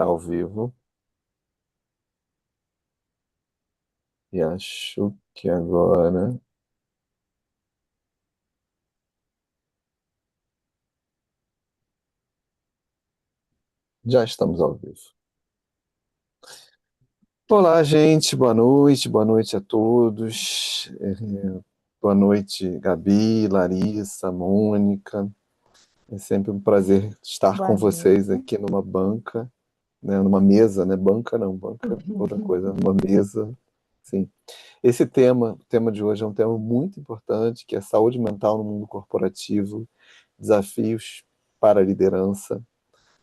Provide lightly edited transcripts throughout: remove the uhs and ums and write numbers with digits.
Ao vivo. E acho que agora já estamos ao vivo. Olá, gente, boa noite a todos. Boa noite, Gabi, Larissa, Mônica. É sempre um prazer estar com Boa vocês noite. aqui numa banca, né, numa mesa, né? Banca não, banca é outra coisa, numa mesa. Sim. Esse tema, o tema de hoje é um tema muito importante, que é saúde mental no mundo corporativo, desafios para a liderança.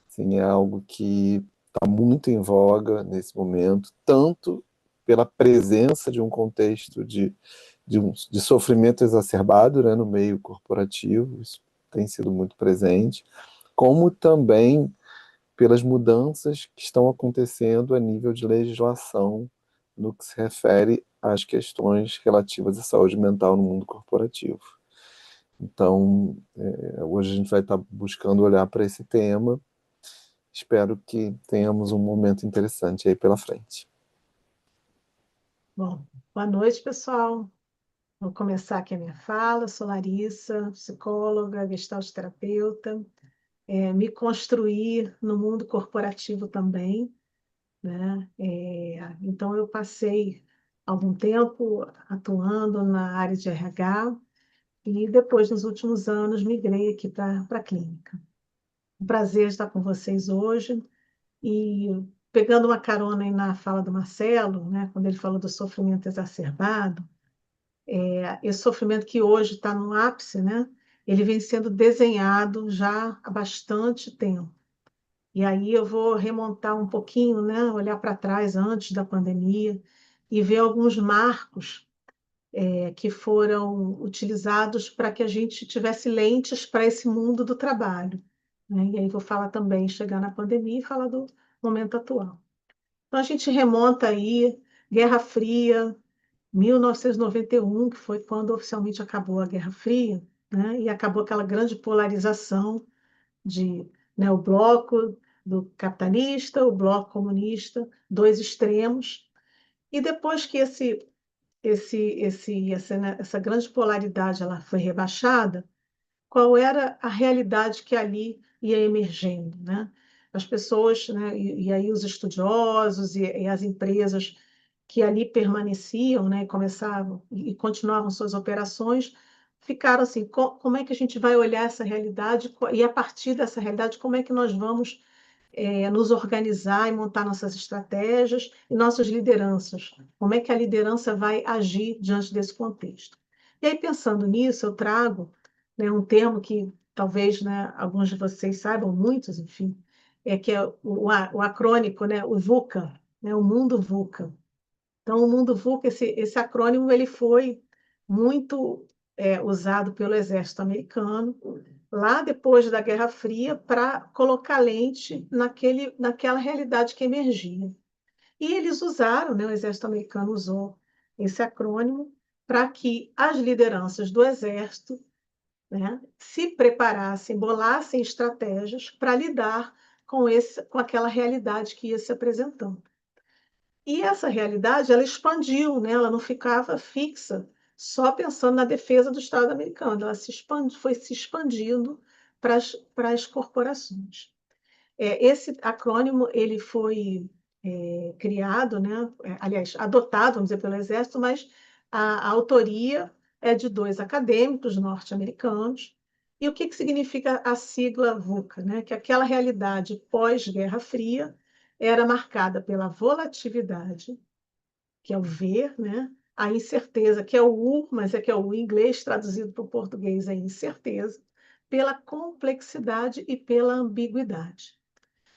Sim, é algo que está muito em voga nesse momento, tanto pela presença de um contexto de sofrimento exacerbado, né, no meio corporativo, isso tem sido muito presente, como também pelas mudanças que estão acontecendo a nível de legislação no que se refere às questões relativas à saúde mental no mundo corporativo. Então, hoje a gente vai estar buscando olhar para esse tema. Espero que tenhamos um momento interessante aí pela frente. Bom, boa noite, pessoal. Vou começar aqui a minha fala. Eu sou Larissa, psicóloga, gestalt terapeuta. Me construí no mundo corporativo também, né? Então, eu passei algum tempo atuando na área de RH e depois, nos últimos anos, migrei aqui para a clínica. Um prazer estar com vocês hoje. E pegando uma carona aí na fala do Marcelo, né, quando ele falou do sofrimento exacerbado, esse sofrimento que hoje está no ápice, né, ele vem sendo desenhado já há bastante tempo. E aí eu vou remontar um pouquinho, né, olhar para trás antes da pandemia e ver alguns marcos que foram utilizados para que a gente tivesse lentes para esse mundo do trabalho, né? E aí vou falar também, chegar na pandemia e falar do momento atual. Então a gente remonta aí, Guerra Fria, 1991, que foi quando oficialmente acabou a Guerra Fria, né? E acabou aquela grande polarização de, né, o bloco do capitalista, o bloco comunista, dois extremos. E depois que essa grande polaridade ela foi rebaixada, qual era a realidade que ali ia emergendo, né? As pessoas, né, e aí os estudiosos e as empresas que ali permaneciam, né, e começavam e continuavam suas operações, ficaram assim, como é que a gente vai olhar essa realidade e a partir dessa realidade, como é que nós vamos nos organizar e montar nossas estratégias e nossas lideranças? Como é que a liderança vai agir diante desse contexto? E aí, pensando nisso, eu trago, né, um termo que talvez, né, alguns de vocês saibam, muitos, enfim, que é o acrônico, né, o VUCA, né, o mundo VUCA. Então, o mundo VUCA, esse acrônimo, ele foi muito usado pelo exército americano lá depois da Guerra Fria para colocar lente naquela realidade que emergia. E eles usaram, né, o exército americano usou esse acrônimo para que as lideranças do exército, né, se preparassem, bolassem estratégias para lidar com aquela realidade que ia se apresentando. E essa realidade, ela expandiu, né? Ela não ficava fixa, só pensando na defesa do Estado americano. Ela foi se expandindo para as corporações. Esse acrônimo ele foi criado, né? Aliás, adotado, vamos dizer, pelo Exército, mas a autoria é de dois acadêmicos norte-americanos. E o que significa a sigla VUCA, né? Que aquela realidade pós-Guerra Fria era marcada pela volatilidade, que é o V, né? A incerteza, que é o U, mas é que é o inglês traduzido para o português é incerteza, pela complexidade e pela ambiguidade.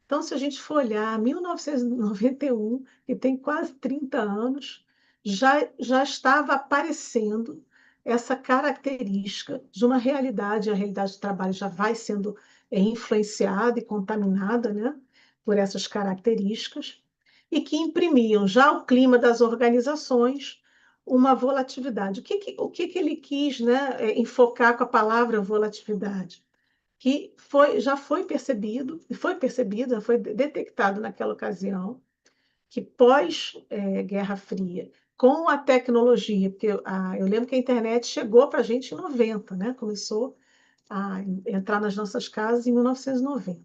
Então, se a gente for olhar 1991, que tem quase 30 anos, já estava aparecendo essa característica de uma realidade, a realidade do trabalho já vai sendo influenciada e contaminada, né, por essas características, e que imprimiam já o clima das organizações uma volatilidade. O que ele quis, né, enfocar com a palavra volatilidade? que já foi percebido, já foi detectado naquela ocasião, que pós-Guerra Fria, com a tecnologia, porque eu lembro que a internet chegou para a gente em 90, né? Começou a entrar nas nossas casas em 1990.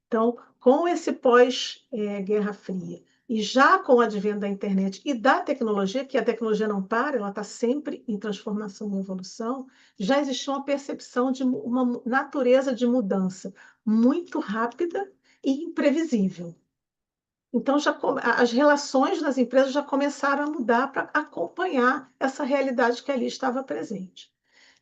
Então, com esse pós-Guerra Fria, e já com o advento da internet e da tecnologia, que a tecnologia não para, ela está sempre em transformação e evolução, já existia uma percepção de uma natureza de mudança muito rápida e imprevisível. Então, as relações das empresas já começaram a mudar para acompanhar essa realidade que ali estava presente.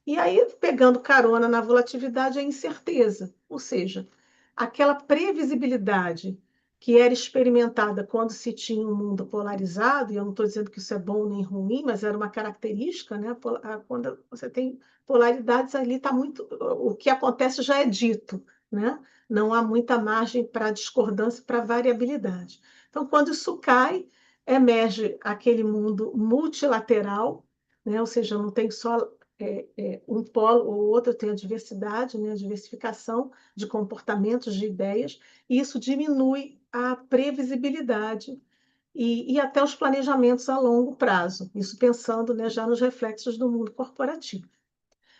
E aí, pegando carona na volatilidade, a incerteza, ou seja, aquela previsibilidade que era experimentada quando se tinha um mundo polarizado, e eu não estou dizendo que isso é bom nem ruim, mas era uma característica, né? Quando você tem polaridades, ali está muito. O que acontece já é dito, né? Não há muita margem para discordância, para variabilidade. Então, quando isso cai, emerge aquele mundo multilateral, né? Ou seja, não tem só um polo ou outro, tem a diversidade, né, a diversificação de comportamentos, de ideias, e isso diminui a previsibilidade e até os planejamentos a longo prazo, isso pensando, né, já nos reflexos do mundo corporativo.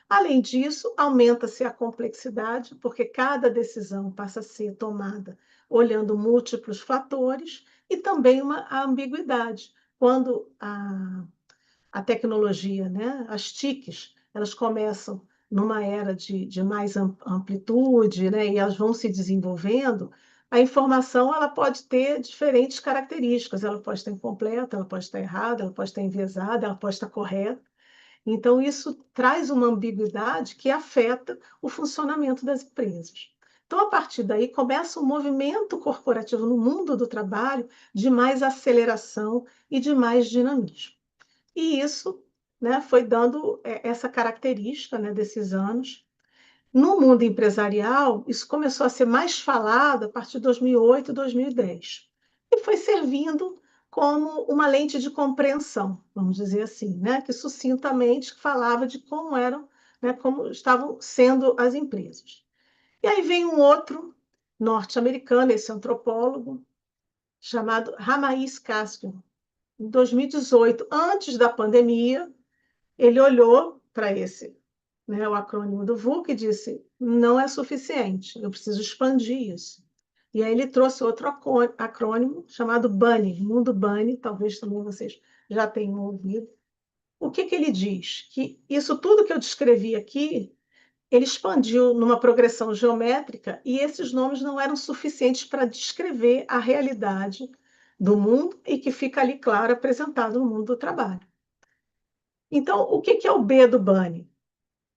Além disso, aumenta-se a complexidade, porque cada decisão passa a ser tomada olhando múltiplos fatores e também a ambiguidade. Quando a tecnologia, né? As TICs, elas começam numa era de mais amplitude, né? E elas vão se desenvolvendo. A informação ela pode ter diferentes características, ela pode estar incompleta, ela pode estar errada, ela pode estar enviesada, ela pode estar correta. Então, isso traz uma ambiguidade que afeta o funcionamento das empresas. Então, a partir daí, começa um movimento corporativo no mundo do trabalho de mais aceleração e de mais dinamismo. E isso, né, foi dando essa característica, né, desses anos. No mundo empresarial, isso começou a ser mais falado a partir de 2008, 2010. E foi servindo como uma lente de compreensão, vamos dizer assim, né, que sucintamente falava de como eram, né, como estavam sendo as empresas. E aí vem um outro norte-americano, esse antropólogo, chamado Ramaiz Caspian, em 2018, antes da pandemia, ele olhou para esse, né, o acrônimo do VUCA e disse: não é suficiente, eu preciso expandir isso. E aí ele trouxe outro acrônimo chamado BUNNY, Mundo BUNNY, talvez também vocês já tenham ouvido. O que ele diz? Que isso tudo que eu descrevi aqui, ele expandiu numa progressão geométrica e esses nomes não eram suficientes para descrever a realidade do mundo e que fica ali claro apresentado no mundo do trabalho. Então, o que é o B do Bunny?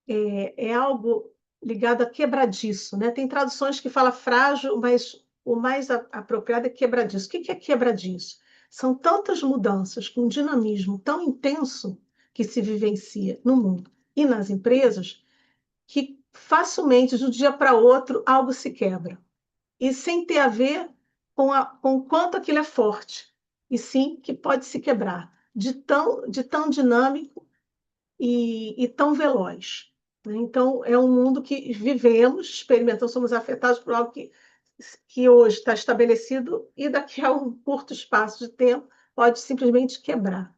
É algo ligado a quebradiço, né? Tem traduções que falam frágil, mas o mais apropriado é quebradiço. O que é quebradiço? São tantas mudanças com um dinamismo tão intenso que se vivencia no mundo e nas empresas que facilmente, de um dia para outro, algo se quebra. E sem ter a ver com o quanto aquilo é forte, e sim que pode se quebrar, de tão dinâmico e tão veloz. Né? Então, é um mundo que vivemos, experimentamos, somos afetados por algo que hoje está estabelecido e daqui a um curto espaço de tempo pode simplesmente quebrar.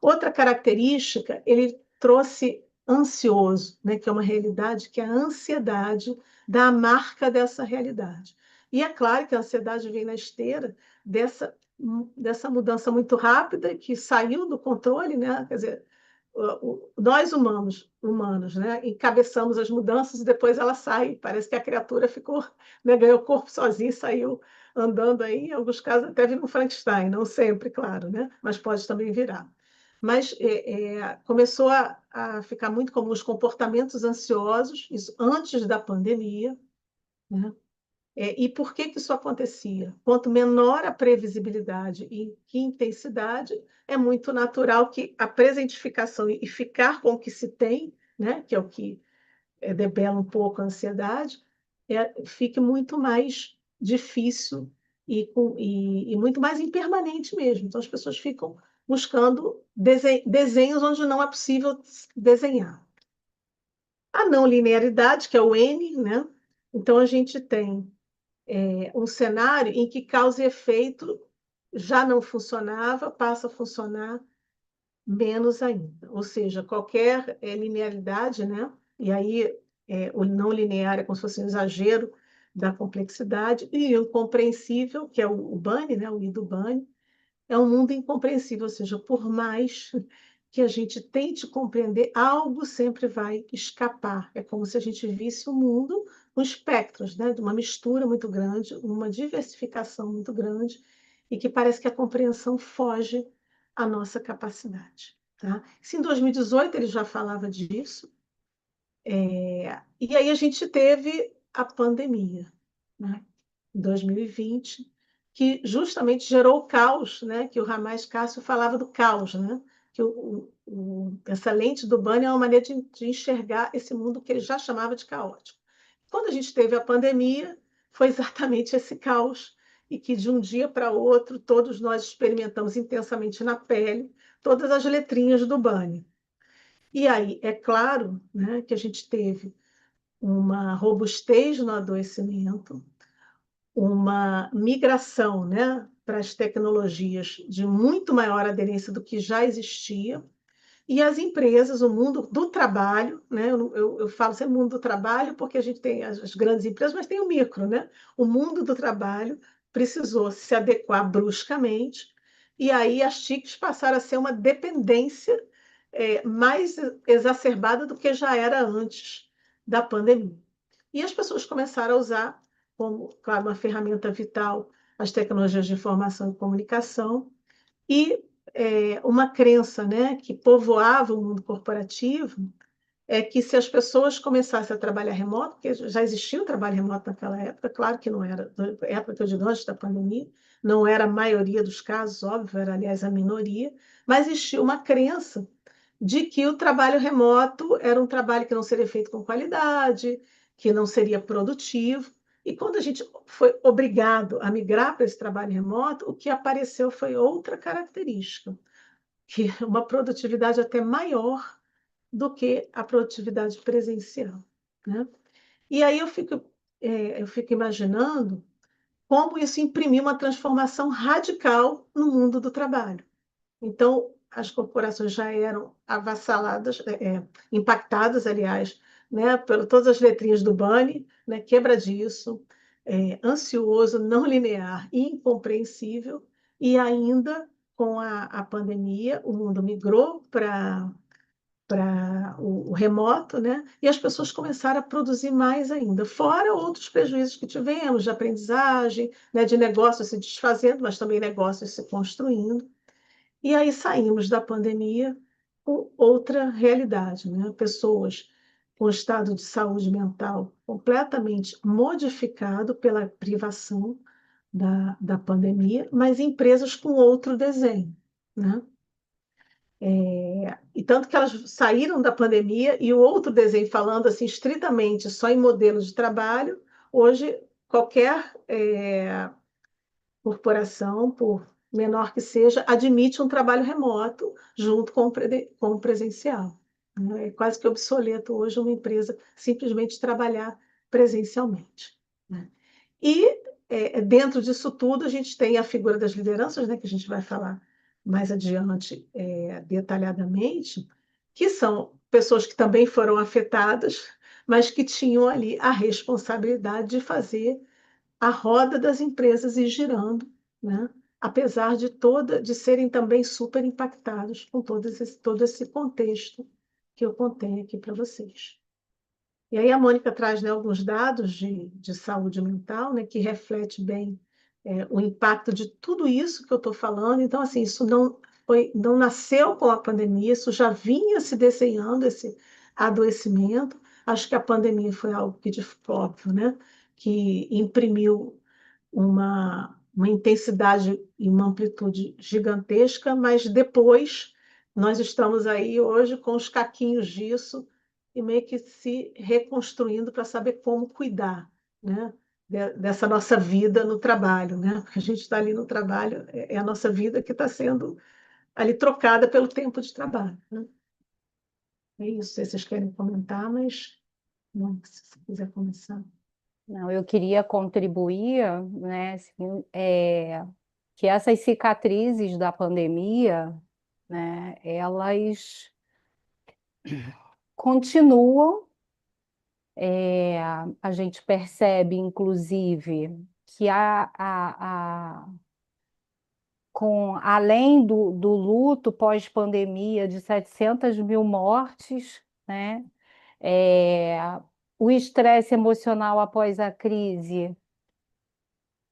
Outra característica, ele trouxe ansioso, né, que é uma realidade que a ansiedade dá a marca dessa realidade. E é claro que a ansiedade vem na esteira dessa mudança muito rápida que saiu do controle, né? Quer dizer, nós humanos, né, encabeçamos as mudanças e depois ela sai. Parece que a criatura ficou, né, ganhou corpo sozinha e saiu andando aí. Em alguns casos até vira um Frankenstein, não sempre, claro, né, mas pode também virar. Mas começou a ficar muito comum os comportamentos ansiosos, isso antes da pandemia, né? E por que isso acontecia? Quanto menor a previsibilidade e que intensidade, é muito natural que a presentificação e ficar com o que se tem, né, que é o que debela um pouco a ansiedade, fique muito mais difícil e muito mais impermanente mesmo. Então, as pessoas ficam buscando desenhos onde não é possível desenhar. A não linearidade, que é o N, né? Então, a gente tem um cenário em que causa e efeito já não funcionava, passa a funcionar menos ainda. Ou seja, qualquer linearidade, né? E aí o não linear é como se fosse um exagero da complexidade, e o incompreensível, que é o Bunny, né? O I do Bunny, é um mundo incompreensível, ou seja, por mais que a gente tente compreender, algo sempre vai escapar. É como se a gente visse o mundo com espectros, né? De uma mistura muito grande, uma diversificação muito grande, e que parece que a compreensão foge à nossa capacidade. Tá? Se em 2018 ele já falava disso, e aí a gente teve a pandemia, né? Em 2020, que justamente gerou o caos, né? Que o Ramais Cássio falava do caos, né? Que essa lente do Bunny é uma maneira de enxergar esse mundo que ele já chamava de caótico. Quando a gente teve a pandemia, foi exatamente esse caos, e que de um dia para outro todos nós experimentamos intensamente na pele todas as letrinhas do Bunny. E aí, é claro, né, que a gente teve uma robustez no adoecimento, uma migração, né, para as tecnologias de muito maior aderência do que já existia, e as empresas, o mundo do trabalho, né, eu falo sempre mundo do trabalho porque a gente tem as grandes empresas, mas tem o micro, né? O mundo do trabalho precisou se adequar bruscamente, e aí as TICs passaram a ser uma dependência mais exacerbada do que já era antes da pandemia. E as pessoas começaram a usar, como, claro, uma ferramenta vital, as tecnologias de informação e comunicação, e uma crença, né, que povoava o mundo corporativo é que se as pessoas começassem a trabalhar remoto, porque já existia o trabalho remoto naquela época, claro que não era, na época que eu digo antes da pandemia, não era a maioria dos casos, óbvio, era aliás a minoria, mas existia uma crença de que o trabalho remoto era um trabalho que não seria feito com qualidade, que não seria produtivo. E quando a gente foi obrigado a migrar para esse trabalho remoto, o que apareceu foi outra característica, que é uma produtividade até maior do que a produtividade presencial, né? E aí eu fico imaginando como isso imprimiu uma transformação radical no mundo do trabalho. Então, as corporações já eram avassaladas, impactadas, aliás, né, por todas as letrinhas do Bunny, né, quebradiço, ansioso, não linear e incompreensível, e ainda com a pandemia, o mundo migrou para o remoto, né? E as pessoas começaram a produzir mais ainda, fora outros prejuízos que tivemos de aprendizagem, né, de negócios se desfazendo, mas também negócios se construindo. E aí saímos da pandemia com outra realidade, né? Pessoas com estado de saúde mental completamente modificado pela privação da pandemia, mas empresas com outro desenho, né? E tanto que elas saíram da pandemia e o outro desenho, falando assim estritamente só em modelos de trabalho, hoje qualquer corporação, por menor que seja, admite um trabalho remoto junto com o presencial, né? É quase que obsoleto hoje uma empresa simplesmente trabalhar presencialmente, né? E dentro disso tudo a gente tem a figura das lideranças, né, que a gente vai falar mais adiante detalhadamente, que são pessoas que também foram afetadas, mas que tinham ali a responsabilidade de fazer a roda das empresas ir girando, né? Apesar de serem também super impactados com todo esse contexto que eu contei aqui para vocês. E aí a Mônica traz, né, alguns dados de saúde mental, né, que reflete bem o impacto de tudo isso que eu estou falando. Então, assim, isso não nasceu com a pandemia, isso já vinha se desenhando, esse adoecimento. Acho que a pandemia foi algo que, de óbvio, né, que imprimiu uma intensidade e uma amplitude gigantesca, mas depois nós estamos aí hoje com os caquinhos disso e meio que se reconstruindo para saber como cuidar, né, dessa nossa vida no trabalho, né? Porque a gente está ali no trabalho, é a nossa vida que está sendo ali trocada pelo tempo de trabalho, né? É isso, se vocês querem comentar, mas não, se você quiser começar. Não, eu queria contribuir, né, assim, que essas cicatrizes da pandemia, né, elas continuam. A gente percebe, inclusive, que além do luto pós-pandemia de 700 mil mortes, né, é, o estresse emocional após a crise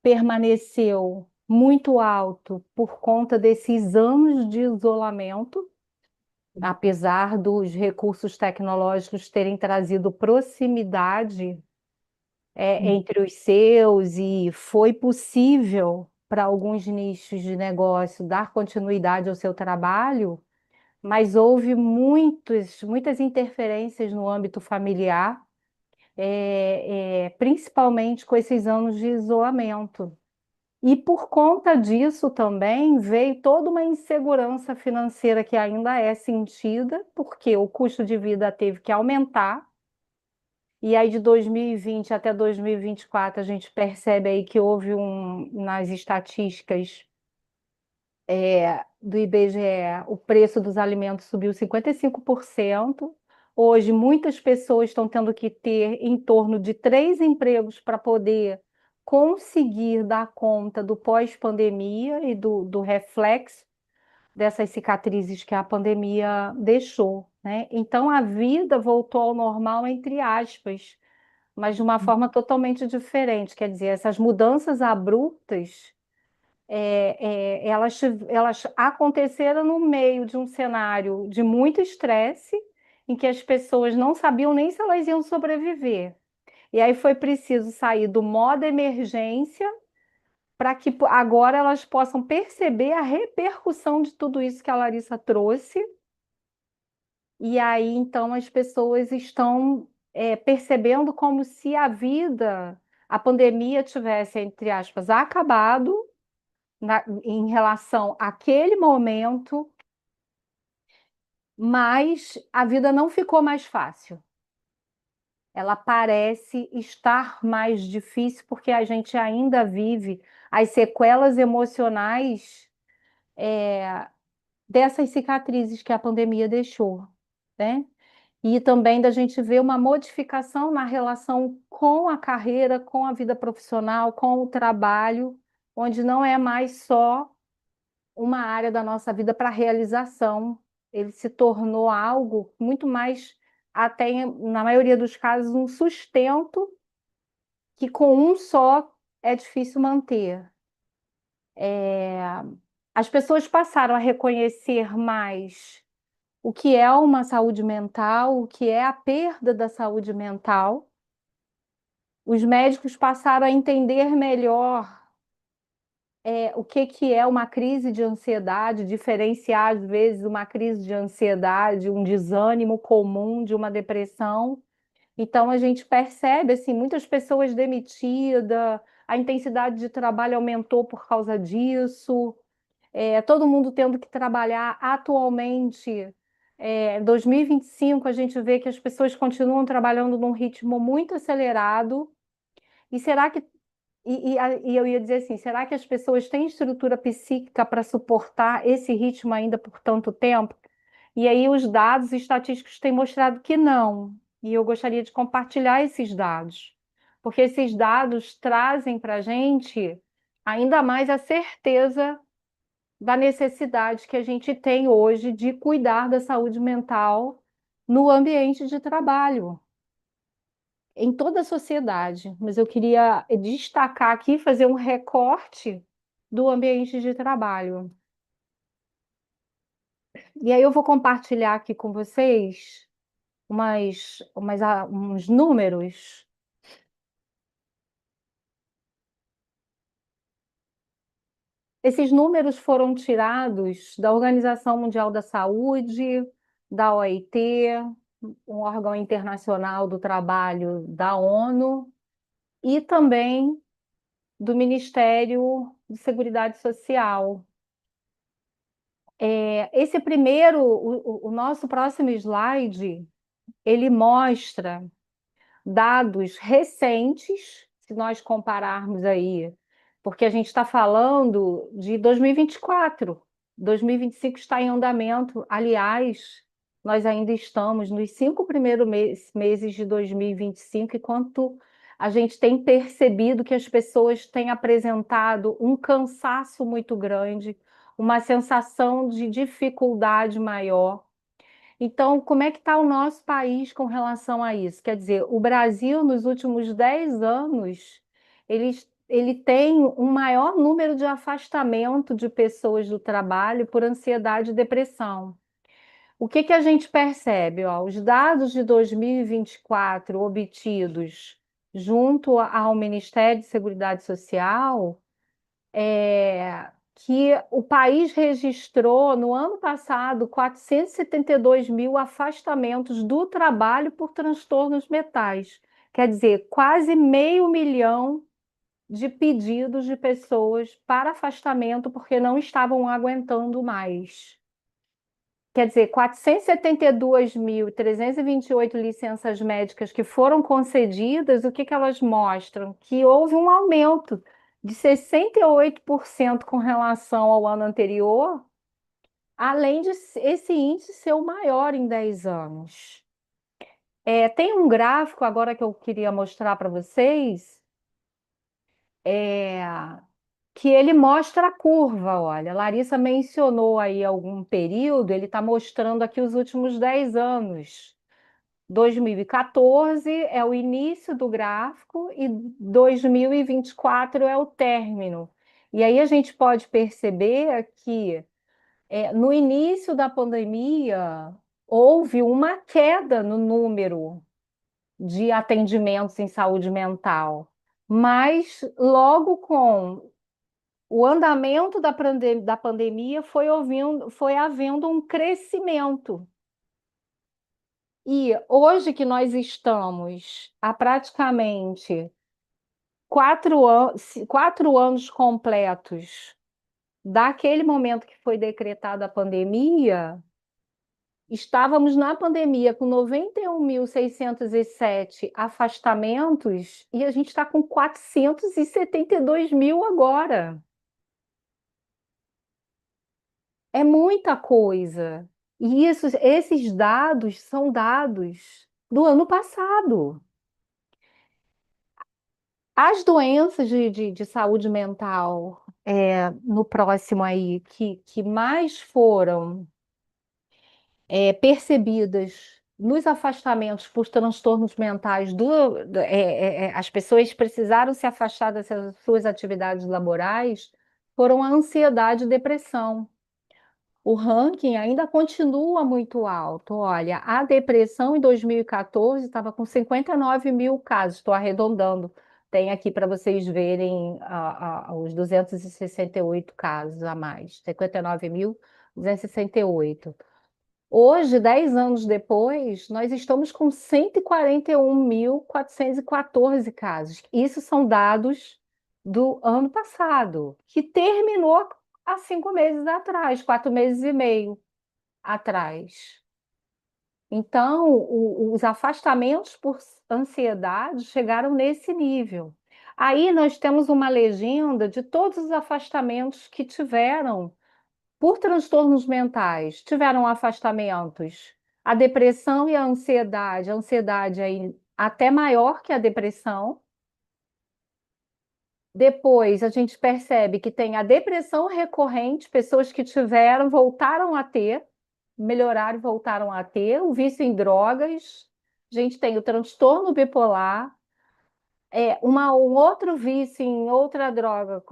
permaneceu muito alto por conta desses anos de isolamento, apesar dos recursos tecnológicos terem trazido proximidade entre os seus, e foi possível para alguns nichos de negócio dar continuidade ao seu trabalho, mas houve muitas interferências no âmbito familiar, principalmente com esses anos de isolamento. E por conta disso também veio toda uma insegurança financeira que ainda é sentida, porque o custo de vida teve que aumentar. E aí de 2020 até 2024 a gente percebe aí que houve nas estatísticas do IBGE, o preço dos alimentos subiu 55%. Hoje muitas pessoas estão tendo que ter em torno de 3 empregos para poder conseguir dar conta do pós-pandemia e do reflexo dessas cicatrizes que a pandemia deixou, né? Então a vida voltou ao normal, entre aspas, mas de uma forma totalmente diferente. Quer dizer, essas mudanças abruptas, elas aconteceram no meio de um cenário de muito estresse, em que as pessoas não sabiam nem se elas iam sobreviver. E aí foi preciso sair do modo emergência para que agora elas possam perceber a repercussão de tudo isso que a Larissa trouxe. E aí, então, as pessoas estão percebendo como se a pandemia tivesse, entre aspas, acabado em relação àquele momento, mas a vida não ficou mais fácil. Ela parece estar mais difícil porque a gente ainda vive as sequelas emocionais dessas cicatrizes que a pandemia deixou, né? E também da gente ver uma modificação na relação com a carreira, com a vida profissional, com o trabalho, onde não é mais só uma área da nossa vida para realização. Ele se tornou algo muito mais, até na maioria dos casos, um sustento que com um só é difícil manter. As pessoas passaram a reconhecer mais o que é uma saúde mental, o que é a perda da saúde mental. Os médicos passaram a entender melhor o que é uma crise de ansiedade, diferenciar, às vezes, uma crise de ansiedade, um desânimo comum de uma depressão. Então, a gente percebe, assim, muitas pessoas demitidas, a intensidade de trabalho aumentou por causa disso, todo mundo tendo que trabalhar atualmente. Em 2025, a gente vê que as pessoas continuam trabalhando num ritmo muito acelerado. E será que e eu ia dizer assim, será que as pessoas têm estrutura psíquica para suportar esse ritmo ainda por tanto tempo? E aí os dados estatísticos têm mostrado que não. E eu gostaria de compartilhar esses dados, porque esses dados trazem para a gente ainda mais a certeza da necessidade que a gente tem hoje de cuidar da saúde mental no ambiente de trabalho em toda a sociedade, mas eu queria destacar aqui, fazer um recorte do ambiente de trabalho. E aí eu vou compartilhar aqui com vocês uns números. Esses números foram tirados da Organização Mundial da Saúde, da OIT, um órgão internacional do trabalho da ONU, e também do Ministério de Seguridade Social. Esse primeiro, o nosso próximo slide, ele mostra dados recentes, se nós compararmos aí, porque a gente está falando de 2024, 2025 está em andamento. Aliás, nós ainda estamos nos 5 primeiros meses de 2025, enquanto a gente tem percebido que as pessoas têm apresentado um cansaço muito grande, uma sensação de dificuldade maior. Então, como é que está o nosso país com relação a isso? Quer dizer, o Brasil, nos últimos 10 anos, ele tem um maior número de afastamento de pessoas do trabalho por ansiedade e depressão. O que que a gente percebe? Ó, os dados de 2024 obtidos junto ao Ministério de Seguridade Social que o país registrou no ano passado 472 mil afastamentos do trabalho por transtornos mentais. Quer dizer, quase 500 mil de pedidos de pessoas para afastamento porque não estavam aguentando mais. Quer dizer, 472.328 licenças médicas que foram concedidas, o que que elas mostram? Que houve um aumento de 68% com relação ao ano anterior, além de esse índice ser o maior em 10 anos. Tem um gráfico agora que eu queria mostrar para vocês, é, que ele mostra a curva, olha. Larissa mencionou aí algum período, ele está mostrando aqui os últimos 10 anos. 2014 é o início do gráfico e 2024 é o término. E aí a gente pode perceber que no início da pandemia houve uma queda no número de atendimentos em saúde mental, mas logo com o andamento da pandemia foi havendo um crescimento. E hoje que nós estamos há praticamente 4 anos completos daquele momento que foi decretada a pandemia, estávamos na pandemia com 91.607 afastamentos e a gente está com 472 mil agora. É muita coisa. E esses dados são dados do ano passado. As doenças de saúde mental no próximo aí, que mais foram percebidas nos afastamentos por transtornos mentais, as pessoas precisaram se afastar das suas atividades laborais, foram a ansiedade e depressão. O ranking ainda continua muito alto. Olha, a depressão em 2014 estava com 59 mil casos, estou arredondando. Tem aqui para vocês verem os 268 casos a mais, 59.268. Hoje, 10 anos depois, nós estamos com 141.414 casos. Isso são dados do ano passado, que terminou há 5 meses atrás, 4 meses e meio atrás. Então, os afastamentos por ansiedade chegaram nesse nível. Aí nós temos uma legenda de todos os afastamentos que tiveram por transtornos mentais, tiveram afastamentos. A depressão e a ansiedade aí até maior que a depressão. Depois a gente percebe que tem a depressão recorrente, pessoas que tiveram, voltaram a ter, melhoraram e voltaram a ter, o vício em drogas, a gente tem o transtorno bipolar, um outro vício em outra droga,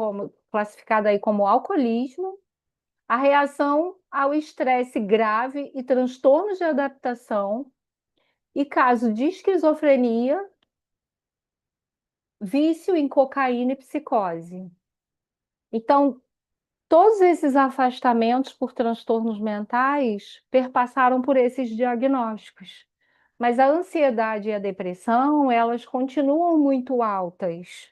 classificada aí como alcoolismo, a reação ao estresse grave e transtornos de adaptação, e caso de esquizofrenia, vício em cocaína e psicose. Então, todos esses afastamentos por transtornos mentais perpassaram por esses diagnósticos. Mas a ansiedade e a depressão, elas continuam muito altas.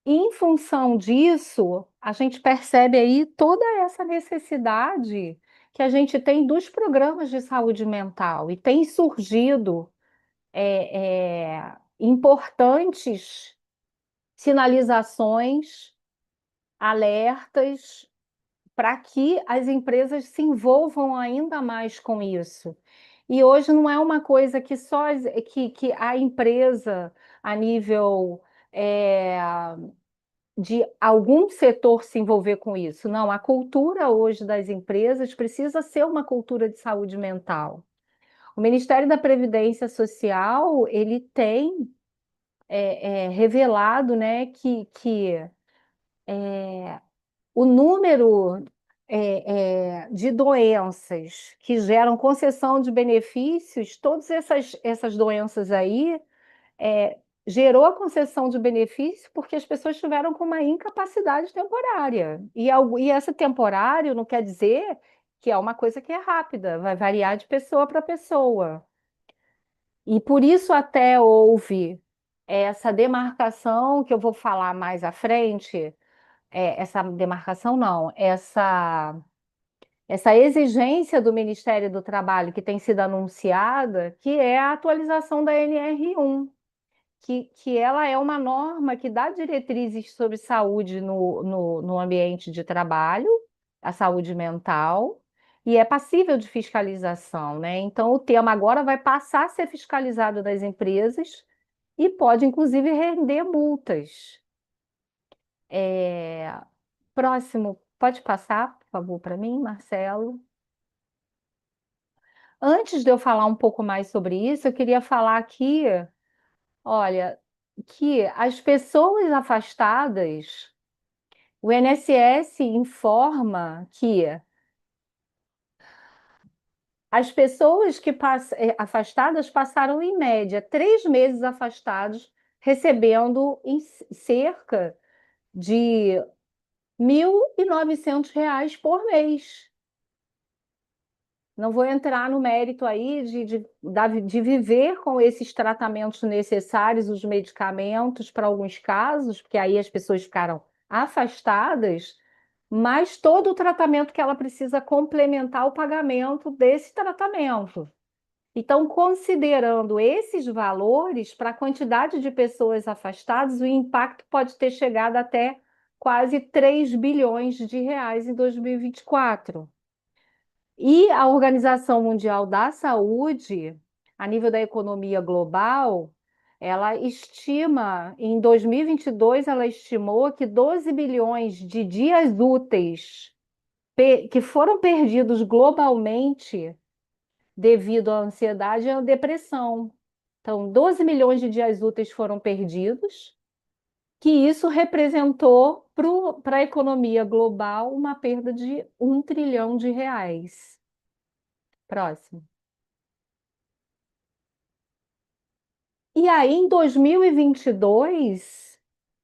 Em função disso, a gente percebe aí toda essa necessidade que a gente tem dos programas de saúde mental e tem surgido importantes sinalizações, alertas para que as empresas se envolvam ainda mais com isso. E hoje não é uma coisa que só que a empresa, a nível de algum setor, se envolver com isso. Não, a cultura hoje das empresas precisa ser uma cultura de saúde mental. O Ministério da Previdência Social, ele tem revelado, né, que o número de doenças que geram concessão de benefícios, todas essas doenças aí, gerou a concessão de benefício porque as pessoas estiveram com uma incapacidade temporária. E essa temporário não quer dizer que é uma coisa que é rápida, vai variar de pessoa para pessoa. E por isso até houve essa demarcação que eu vou falar mais à frente, essa demarcação não, essa exigência do Ministério do Trabalho que tem sido anunciada, que é a atualização da NR1, que ela é uma norma que dá diretrizes sobre saúde no ambiente de trabalho, a saúde mental, e é passível de fiscalização, né? Então, o tema agora vai passar a ser fiscalizado das empresas e pode, inclusive, render multas. Próximo, pode passar, por favor, para mim, Marcelo? Antes de eu falar um pouco mais sobre isso, eu queria falar aqui, olha, que as pessoas afastadas, o INSS informa que as pessoas afastadas passaram, em média, 3 meses afastados, recebendo cerca de R$ 1.900 por mês. Não vou entrar no mérito aí de viver com esses tratamentos necessários, os medicamentos para alguns casos, porque aí as pessoas ficaram afastadas, mas todo o tratamento que ela precisa complementar o pagamento desse tratamento. Então, considerando esses valores, para a quantidade de pessoas afastadas, o impacto pode ter chegado até quase R$ 3 bilhões em 2024. E a Organização Mundial da Saúde, a nível da economia global, ela estima, em 2022, ela estimou que 12 bilhões de dias úteis que foram perdidos globalmente devido à ansiedade e à depressão. Então, 12 milhões de dias úteis foram perdidos, que isso representou para a economia global uma perda de R$ 1 trilhão. Próximo. E aí, em 2022,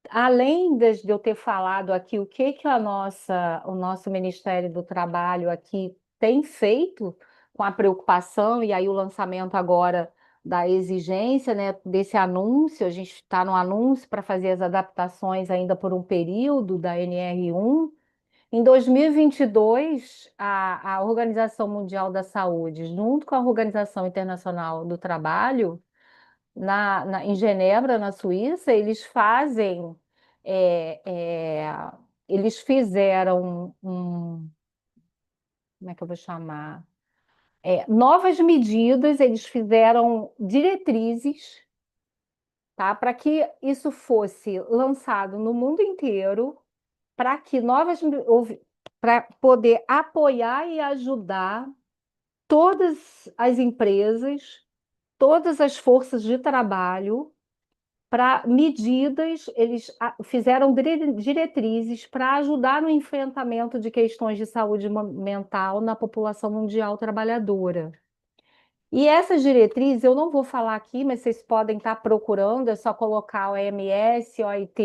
além de eu ter falado aqui o que o nosso Ministério do Trabalho aqui tem feito com a preocupação, e aí o lançamento agora da exigência, né, desse anúncio, a gente está no anúncio para fazer as adaptações ainda por um período da NR1. Em 2022, a Organização Mundial da Saúde, junto com a Organização Internacional do Trabalho, em Genebra, na Suíça, é, é, eles fizeram como é que eu vou chamar? Novas medidas, eles fizeram diretrizes, tá, para que isso fosse lançado no mundo inteiro, para que para poder apoiar e ajudar todas as empresas, todas as forças de trabalho, para medidas, eles fizeram diretrizes para ajudar no enfrentamento de questões de saúde mental na população mundial trabalhadora. E essas diretrizes, eu não vou falar aqui, mas vocês podem estar procurando, é só colocar OMS, OIT,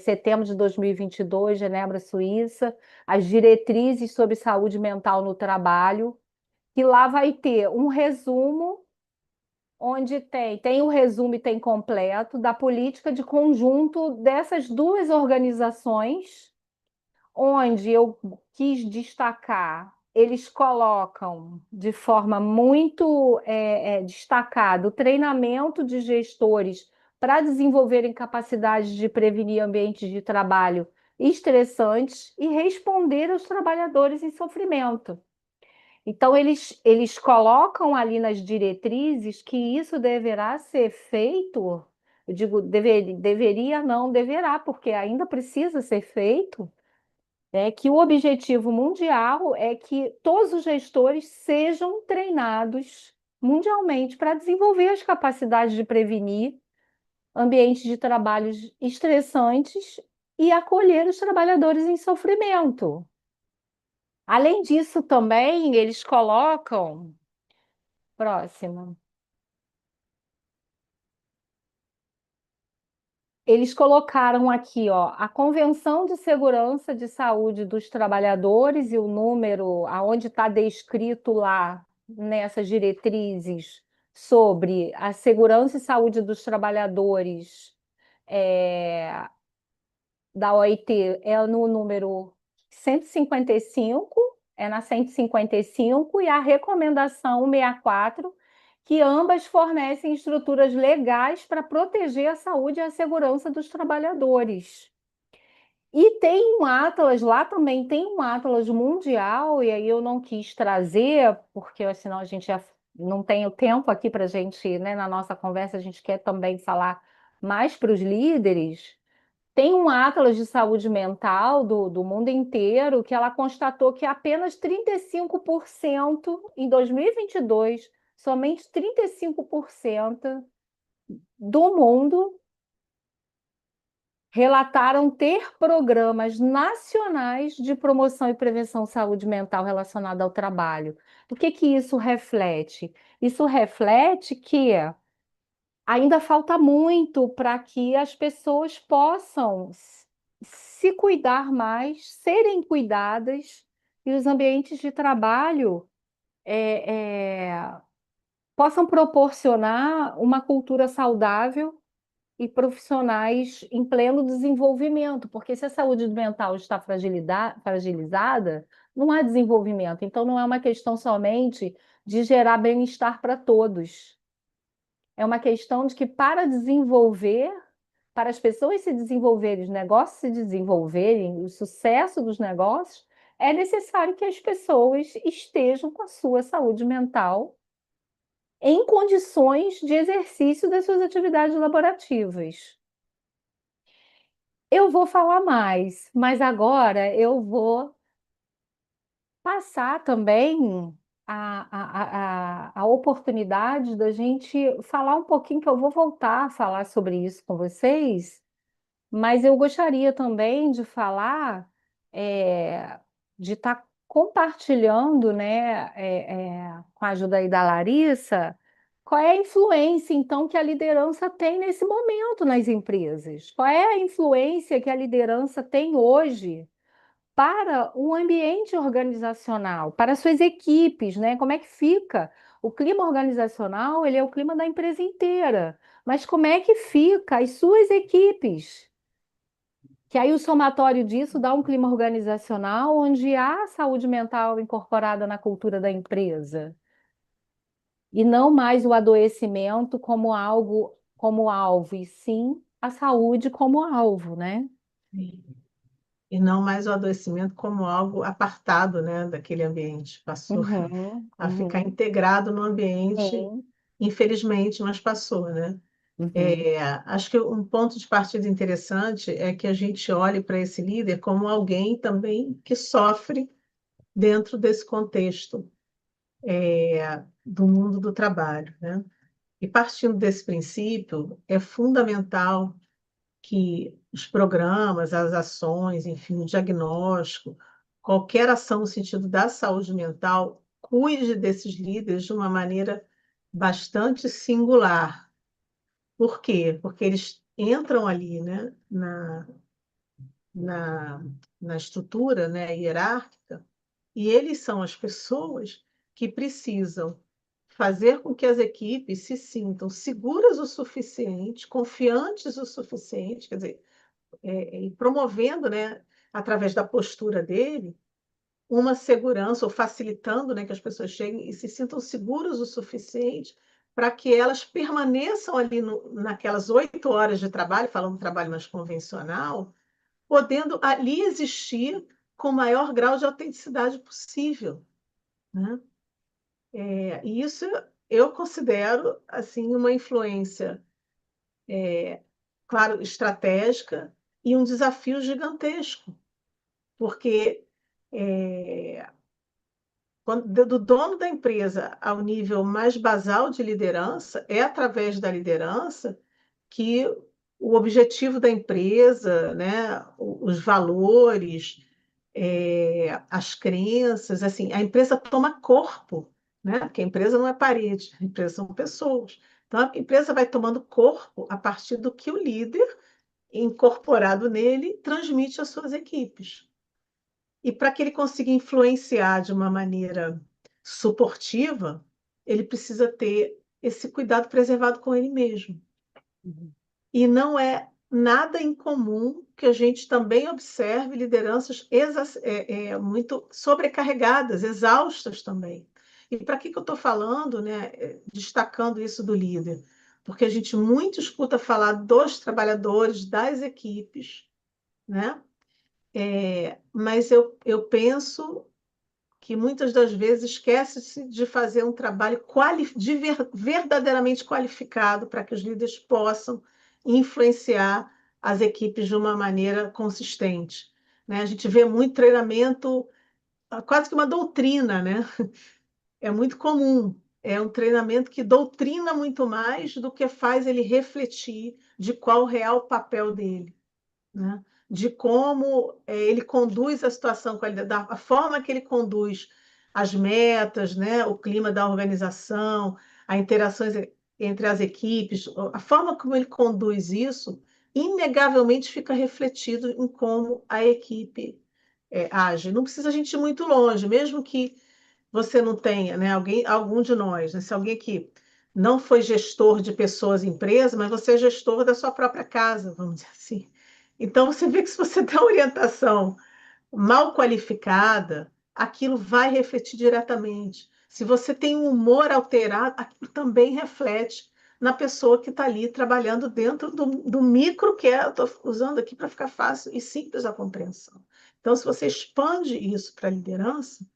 setembro de 2022, Genebra, Suíça, as diretrizes sobre saúde mental no trabalho, que lá vai ter um resumo, onde tem o resumo e tem completo da política de conjunto dessas duas organizações, onde eu quis destacar eles colocam de forma muito destacada o treinamento de gestores para desenvolverem capacidades de prevenir ambientes de trabalho estressantes e responder aos trabalhadores em sofrimento. Então, eles colocam ali nas diretrizes que isso deverá ser feito, eu digo, deveria, não deverá, porque ainda precisa ser feito, que o objetivo mundial é que todos os gestores sejam treinados mundialmente para desenvolver as capacidades de prevenir ambientes de trabalhos estressantes e acolher os trabalhadores em sofrimento. Além disso, também eles colocam. Próxima. Eles colocaram aqui, ó, a Convenção de Segurança de Saúde dos Trabalhadores e o número, aonde está descrito lá nessas diretrizes sobre a segurança e saúde dos trabalhadores da OIT é no número 155, é na 155, e a recomendação 64, que ambas fornecem estruturas legais para proteger a saúde e a segurança dos trabalhadores. E tem um atlas, lá também tem um atlas mundial, e aí eu não quis trazer, porque senão a gente já não tem o tempo aqui para a gente, né, na nossa conversa, a gente quer também falar mais para os líderes. Tem um atlas de saúde mental do mundo inteiro que ela constatou que apenas 35% em 2022, somente 35% do mundo relataram ter programas nacionais de promoção e prevenção de saúde mental relacionada ao trabalho. O que isso reflete? Isso reflete que ainda falta muito para que as pessoas possam se cuidar mais, serem cuidadas, e os ambientes de trabalho possam proporcionar uma cultura saudável e profissionais em pleno desenvolvimento, porque se a saúde mental está fragilizada, não há desenvolvimento. Então, não é uma questão somente de gerar bem-estar para todos. É uma questão de que, para desenvolver, para as pessoas se desenvolverem, os negócios se desenvolverem, o sucesso dos negócios, é necessário que as pessoas estejam com a sua saúde mental em condições de exercício das suas atividades laborativas. Eu vou falar mais, mas agora eu vou passar também a oportunidade da gente falar um pouquinho, que eu vou voltar a falar sobre isso com vocês, mas eu gostaria também de falar, de estar compartilhando, né, com a ajuda aí da Larissa, qual é a influência, então, que a liderança tem nesse momento nas empresas? Qual é a influência que a liderança tem hoje para o ambiente organizacional, para suas equipes, né? Como é que fica? O clima organizacional, ele é o clima da empresa inteira, mas como é que fica as suas equipes? Que aí o somatório disso dá um clima organizacional onde há saúde mental incorporada na cultura da empresa, e não mais o adoecimento como algo, como alvo, e sim a saúde como alvo, né? E não mais o adoecimento como algo apartado, né, daquele ambiente. Passou Uhum, a ficar uhum, integrado no ambiente, sim, infelizmente, mas passou, né? uhum, Acho que um ponto de partida interessante é que a gente olhe para esse líder como alguém também que sofre dentro desse contexto, do mundo do trabalho, né? E partindo desse princípio, é fundamental que os programas, as ações, enfim, o diagnóstico, qualquer ação no sentido da saúde mental, cuide desses líderes de uma maneira bastante singular. Por quê? Porque eles entram ali, né, na, na estrutura, né, hierárquica, e eles são as pessoas que precisam fazer com que as equipes se sintam seguras o suficiente, confiantes o suficiente, quer dizer, e promovendo, né, através da postura dele, uma segurança, ou facilitando, né, que as pessoas cheguem e se sintam seguras o suficiente para que elas permaneçam ali naquelas 8 horas de trabalho, falando de trabalho mais convencional, podendo ali existir com o maior grau de autenticidade possível, né? E isso eu considero assim uma influência, claro, estratégica e um desafio gigantesco, porque do dono da empresa ao nível mais basal de liderança, é através da liderança que o objetivo da empresa, né, os valores, as crenças, assim, a empresa toma corpo, né? Porque a empresa não é parede, a empresa são pessoas. Então, a empresa vai tomando corpo a partir do que o líder, incorporado nele, transmite às suas equipes. E para que ele consiga influenciar de uma maneira suportiva, ele precisa ter esse cuidado preservado com ele mesmo. E não é nada incomum que a gente também observe lideranças muito sobrecarregadas, exaustas também. E para que eu estou falando, né, destacando isso do líder? Porque a gente muito escuta falar dos trabalhadores, das equipes, né? Mas eu penso que muitas das vezes esquece-se de fazer um trabalho verdadeiramente qualificado para que os líderes possam influenciar as equipes de uma maneira consistente, né? A gente vê muito treinamento, quase que uma doutrina, né? É muito comum. É um treinamento que doutrina muito mais do que faz ele refletir de qual o real papel dele, né? De como ele conduz a situação, a forma que ele conduz as metas, né? O clima da organização, as interações entre as equipes, a forma como ele conduz isso, inegavelmente fica refletido em como a equipe age. Não precisa a gente ir muito longe, mesmo que você não tenha, né, algum de nós, né, se alguém que não foi gestor de pessoas em empresa, mas você é gestor da sua própria casa, vamos dizer assim. Então, você vê que se você dá orientação mal qualificada, aquilo vai refletir diretamente. Se você tem um humor alterado, aquilo também reflete na pessoa que está ali trabalhando dentro do micro que é, eu estou usando aqui para ficar fácil e simples a compreensão. Então, se você expande isso para a liderança,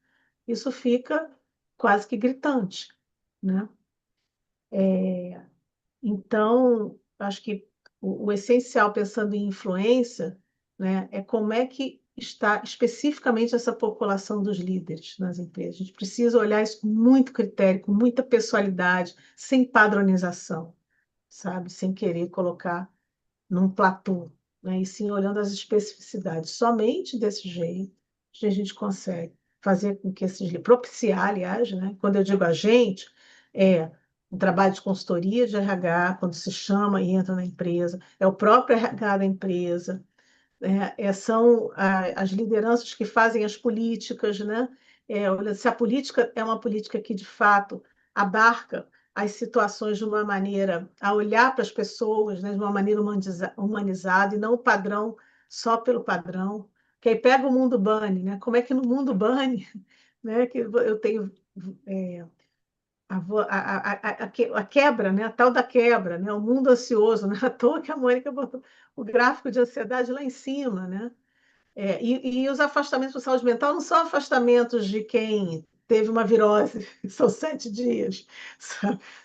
isso fica quase que gritante, né? Então, acho que o essencial, pensando em influência, né, é como é que está especificamente essa população dos líderes nas empresas. A gente precisa olhar isso com muito critério, com muita pessoalidade, sem padronização, sabe? Sem querer colocar num platô, né? E sim olhando as especificidades. Somente desse jeito que a gente consegue fazer com que esses propiciar, aliás, né? Quando eu digo a gente, é um trabalho de consultoria de RH, quando se chama e entra na empresa, é o próprio RH da empresa, né? São as lideranças que fazem as políticas, né? Olha, se a política é uma política que, de fato, abarca as situações de uma maneira, a olhar para as pessoas, né, de uma maneira humanizada, e não o padrão só pelo padrão, que aí pega o mundo Bunny, né? Como é que no mundo Bunny, né, que eu tenho a quebra, né? A tal da quebra, né? O mundo ansioso, não é à toa que a Mônica botou o gráfico de ansiedade lá em cima, né? E os afastamentos por saúde mental não são afastamentos de quem teve uma virose, são 7 dias,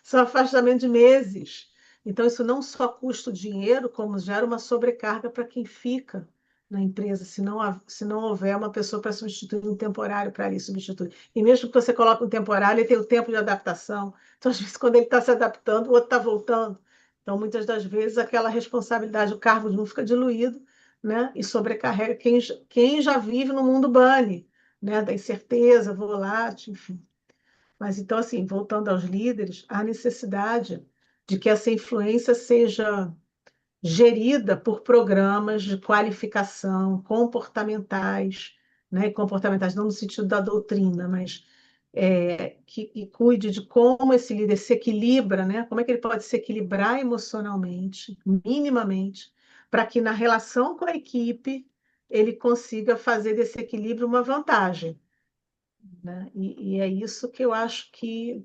são afastamentos de meses. Então, isso não só custa dinheiro, como gera uma sobrecarga para quem fica na empresa, se não houver uma pessoa para substituir um temporário para ali substituir. E mesmo que você coloque um temporário, ele tem o tempo de adaptação. Então, às vezes, quando ele está se adaptando, o outro está voltando. Então, muitas das vezes, aquela responsabilidade, o cargo não fica diluído, né? E sobrecarrega quem já vive no mundo bunny, né? Da incerteza, volátil, enfim. Mas então, assim, voltando aos líderes, há necessidade de que essa influência seja gerida por programas de qualificação comportamentais, né? Comportamentais não no sentido da doutrina, mas que cuide de como esse líder se equilibra, né? Como é que ele pode se equilibrar emocionalmente, minimamente, para que na relação com a equipe ele consiga fazer desse equilíbrio uma vantagem. né? E é isso que eu acho que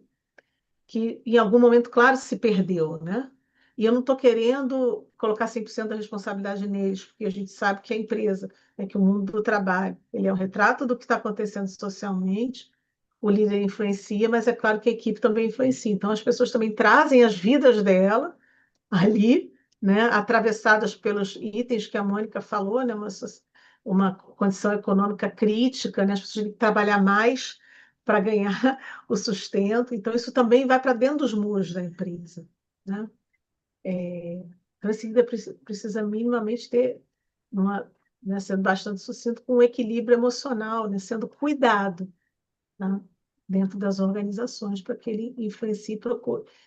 em algum momento, claro, se perdeu, né? E eu não estou querendo colocar 100% da responsabilidade neles, porque a gente sabe que a empresa, né, que o mundo do trabalho, ele é um retrato do que está acontecendo socialmente, o líder influencia, mas é claro que a equipe também influencia. Então, as pessoas também trazem as vidas dela ali, né, atravessadas pelos itens que a Mônica falou, né, uma condição econômica crítica, né, as pessoas têm que trabalhar mais para ganhar o sustento, então isso também vai para dentro dos muros da empresa, né? Então, esse líder precisa minimamente ter uma, né, sendo bastante sucinto, com um equilíbrio emocional, né, sendo cuidado, né, dentro das organizações, para que ele influencie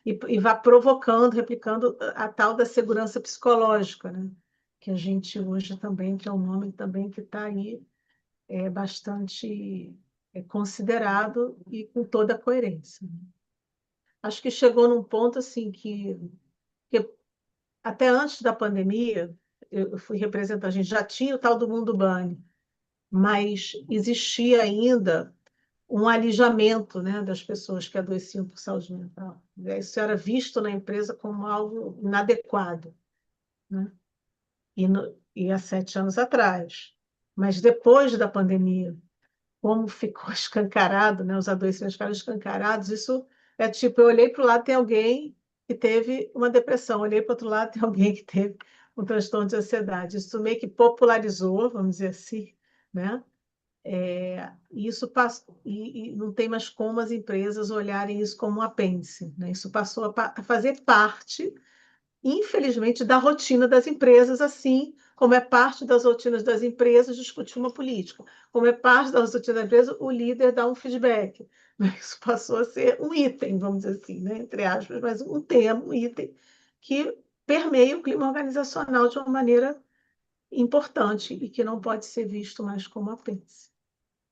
e vá provocando, replicando a tal da segurança psicológica, né? Que a gente hoje também, que é um nome também que está aí bastante considerado e com toda a coerência. Acho que chegou num ponto assim que até antes da pandemia, eu fui representar, a gente já tinha o tal do Mundo Bunny, mas existia ainda um alijamento, né, das pessoas que adoeciam por saúde mental. Isso era visto na empresa como algo inadequado, né? E há 7 anos atrás. Mas depois da pandemia, como ficou escancarado, né, os adoecimentos ficaram escancarados, isso é tipo, eu olhei para o lado, tem alguém que teve uma depressão, olhei para o outro lado, tem alguém que teve um transtorno de ansiedade. Isso meio que popularizou, vamos dizer assim, né? E isso passou, e não tem mais como as empresas olharem isso como um apêndice, né? Isso passou a fazer parte, infelizmente, da rotina das empresas, assim como é parte das rotinas das empresas discutir uma política, como é parte da rotina da empresa o líder dar um feedback. Né? Isso passou a ser um item, vamos dizer assim, né? Entre aspas, mas um tema, um item que permeia o clima organizacional de uma maneira importante e que não pode ser visto mais como apêndice.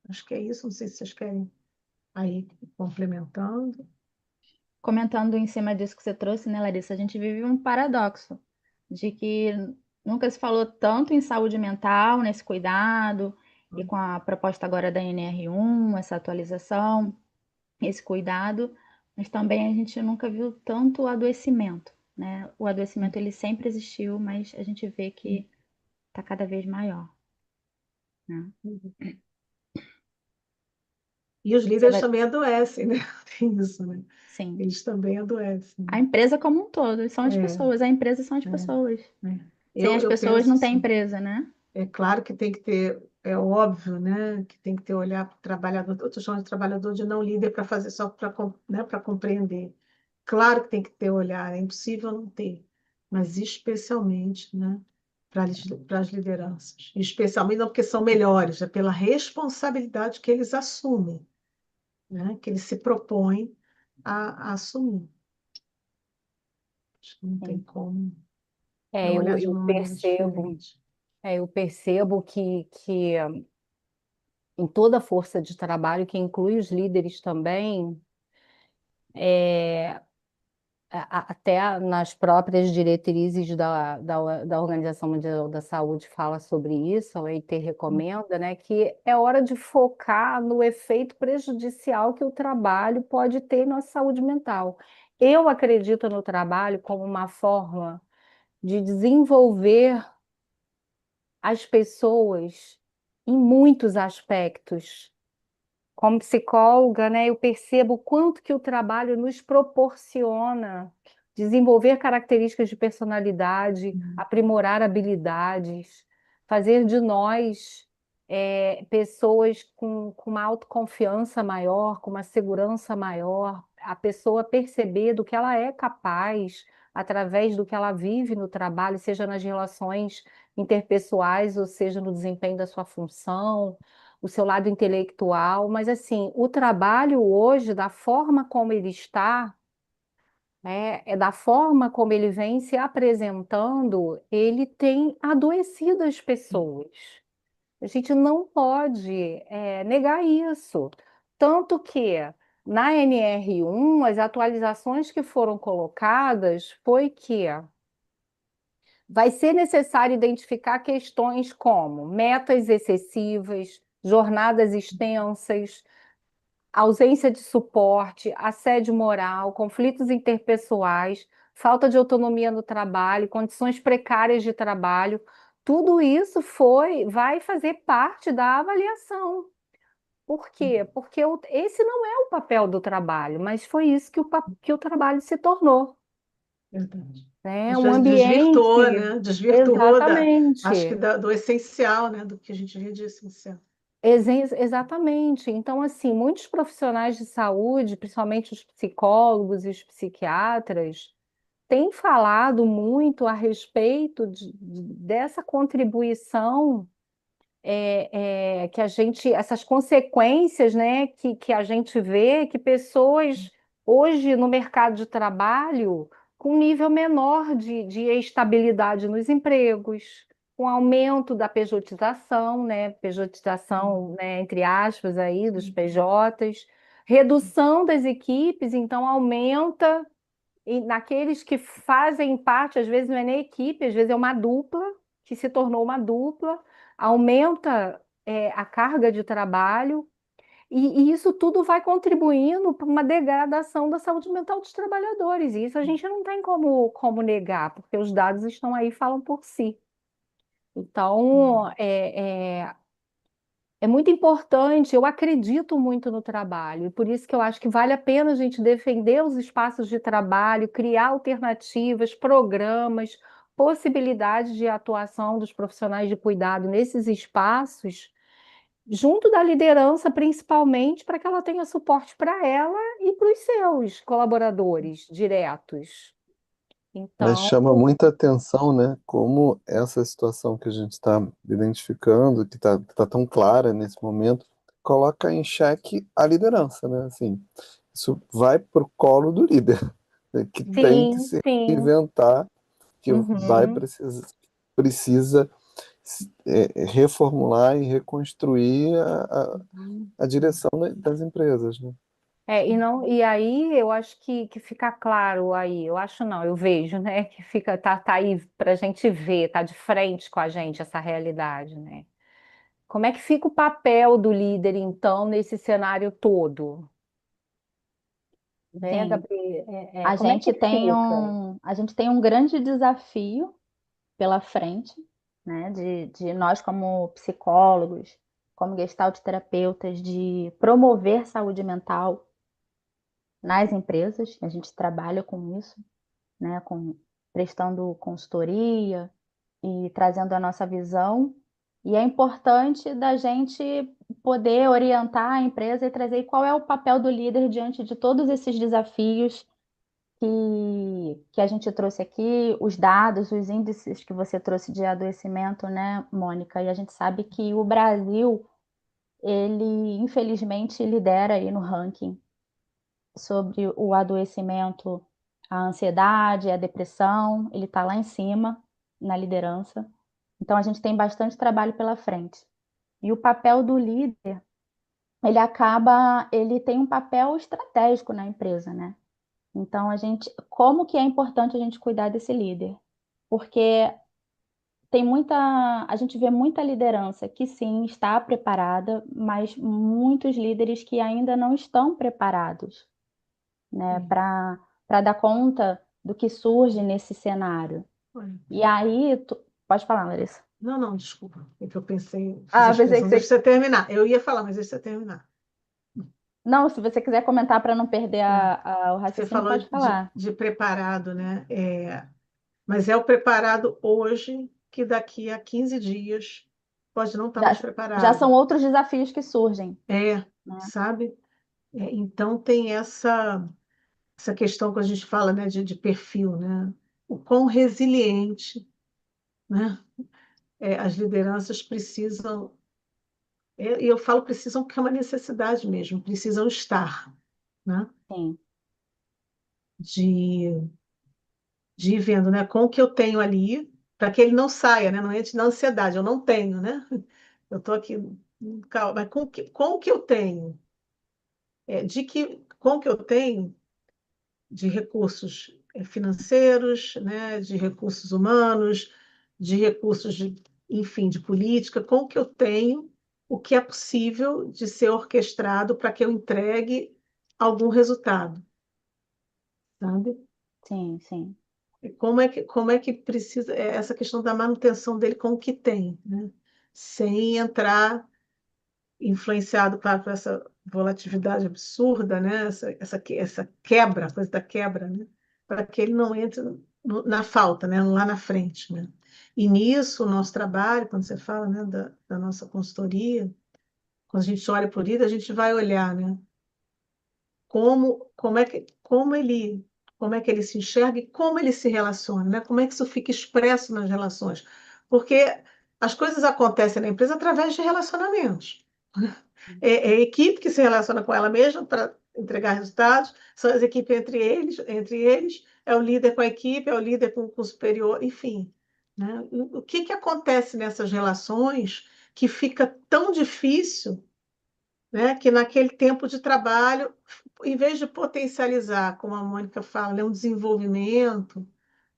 Acho que é isso, não sei se vocês querem aí complementando. Comentando em cima disso que você trouxe, né, Larissa, a gente vive um paradoxo de que nunca se falou tanto em saúde mental, nesse cuidado, e com a proposta agora da NR1, essa atualização, esse cuidado, mas também a gente nunca viu tanto o adoecimento, né? O adoecimento ele sempre existiu, mas a gente vê que está cada vez maior, né? E os Você líderes vai... também adoecem, né? Tem isso, né? Sim. Eles também adoecem. A empresa como um todo, são as É, pessoas, a empresa são as é, pessoas. é. Sem as Eu pessoas penso não tem assim, empresa, né? é claro que tem que ter, é óbvio, né? Que tem que ter olhar para o trabalhador, eu estou chamando de trabalhador de não líder para fazer só para, né, para compreender. Claro que tem que ter olhar, é impossível não ter, mas especialmente, né, para as lideranças. Especialmente não porque são melhores, é pela responsabilidade que eles assumem, né, que eles se propõem a assumir. Acho que não tem Sim. como É, não eu, olhar de eu uma maneira percebo, diferente. eu percebo que em toda a força de trabalho, que inclui os líderes também, é, até nas próprias diretrizes da Organização Mundial da Saúde fala sobre isso, a OIT recomenda, né, que é hora de focar no efeito prejudicial que o trabalho pode ter na saúde mental. Eu acredito no trabalho como uma forma de desenvolver as pessoas em muitos aspectos. Como psicóloga, né, eu percebo o quanto que o trabalho nos proporciona desenvolver características de personalidade, aprimorar habilidades, fazer de nós pessoas com uma autoconfiança maior, com uma segurança maior, a pessoa perceber do que ela é capaz através do que ela vive no trabalho, seja nas relações interpessoais, ou seja no desempenho da sua função, o seu lado intelectual, mas assim, o trabalho hoje, da forma como ele está, né, é da forma como ele vem se apresentando, ele tem adoecido as pessoas. A gente não pode negar isso. Tanto que na NR1, as atualizações que foram colocadas foi que vai ser necessário identificar questões como metas excessivas, jornadas extensas, ausência de suporte, assédio moral, conflitos interpessoais, falta de autonomia no trabalho, condições precárias de trabalho, tudo isso vai fazer parte da avaliação. Por quê? Porque esse não é o papel do trabalho, mas foi isso que o trabalho se tornou, Verdade. né? Mas Um desvirtuou, ambiente, né? Desvirtuou acho que exatamente. do essencial, né? Do que a gente vê de essencial. Exatamente. Então, assim, muitos profissionais de saúde, principalmente os psicólogos e os psiquiatras, têm falado muito a respeito dessa contribuição que a gente, essas consequências, né, que a gente vê que pessoas hoje no mercado de trabalho com um nível menor de estabilidade nos empregos, com aumento da pejotização, né, pejotização, né, entre aspas aí, dos PJs, redução das equipes, então aumenta e naqueles que fazem parte, às vezes não é nem equipe, às vezes é uma dupla, que se tornou uma dupla, aumenta a carga de trabalho, e isso tudo vai contribuindo para uma degradação da saúde mental dos trabalhadores. E isso a gente não tem como negar, porque os dados estão aí e falam por si. Então, é muito importante, eu acredito muito no trabalho, e por isso que eu acho que vale a pena a gente defender os espaços de trabalho, criar alternativas, programas, possibilidades de atuação dos profissionais de cuidado nesses espaços, junto da liderança, principalmente, para que ela tenha suporte para ela e para os seus colaboradores diretos. Mas Então, chama muita atenção, né, como essa situação que a gente está identificando, que tá tão clara nesse momento, coloca em xeque a liderança, né? Assim, isso vai para o colo do líder, né, que tem que sim, se sim. inventar, que Uhum. precisa reformular e reconstruir Uhum. a direção das empresas, né? E não, e aí eu acho que fica claro aí, eu acho não, eu vejo, né, que tá aí para a gente ver, tá de frente com a gente essa realidade, né? Como é que fica o papel do líder, então, nesse cenário todo, né, Sim, Gabriel? Como é que fica? a gente tem um grande desafio pela frente, né, de nós como psicólogos, como gestalt terapeutas, de promover saúde mental nas empresas. A gente trabalha com isso, né, com prestando consultoria e trazendo a nossa visão. E é importante da gente poder orientar a empresa e trazer qual é o papel do líder diante de todos esses desafios que a gente trouxe aqui, os dados, os índices que você trouxe de adoecimento, né, Mônica? E a gente sabe que o Brasil, ele infelizmente lidera aí no ranking sobre o adoecimento, a ansiedade, a depressão, ele está lá em cima, na liderança. Então a gente tem bastante trabalho pela frente. E o papel do líder, ele tem um papel estratégico na empresa, né? Então como que é importante a gente cuidar desse líder? Porque a gente vê muita liderança que sim está preparada, mas muitos líderes que ainda não estão preparados, né, para dar conta do que surge nesse cenário. Olha. E aí, pode falar, Larissa. Não, não, desculpa. É que eu pensei, fiz a Ah, pensei que expressão, deixa você. você terminar. Eu ia falar, mas deixa você terminar. Não, se você quiser comentar para não perder Tá. o Você raciocínio, falou pode falar. de preparado, né? Mas é o preparado hoje que daqui a 15 dias pode não estar mais Já são preparado. outros desafios que surgem, né? Sabe? Então tem essa questão que a gente fala, né, de perfil, né? O quão resiliente, né? As lideranças precisam, e eu falo precisam porque é uma necessidade mesmo, precisam estar, né? Sim, De, de ir vendo, né, com o que eu tenho ali, para que ele não saia, né? Não entre na ansiedade, eu não tenho, né? Eu estou aqui, calma, mas com o que eu tenho, com o que eu tenho de recursos financeiros, né, de recursos humanos, de recursos enfim, de política, com o que eu tenho, o que é possível de ser orquestrado para que eu entregue algum resultado, sabe? Sim, sim. E como é que precisa essa questão da manutenção dele com o que tem, né? Sem entrar influenciado, claro, por essa volatilidade absurda, né? Essa quebra, a coisa da quebra, né? Para que ele não entre na falta, né? Lá na frente, né? E nisso, o nosso trabalho, quando você fala, né, da nossa consultoria, quando a gente olha por isso, a gente vai olhar, né? Como é que ele se enxerga e como ele se relaciona, né? Como é que isso fica expresso nas relações? Porque as coisas acontecem na empresa através de relacionamentos. É a equipe que se relaciona com ela mesma para entregar resultados, são as equipes entre eles, é o líder com a equipe, é o líder com o superior, enfim, né? O que que acontece nessas relações que fica tão difícil, né, que naquele tempo de trabalho, em vez de potencializar, como a Mônica fala, né, um desenvolvimento,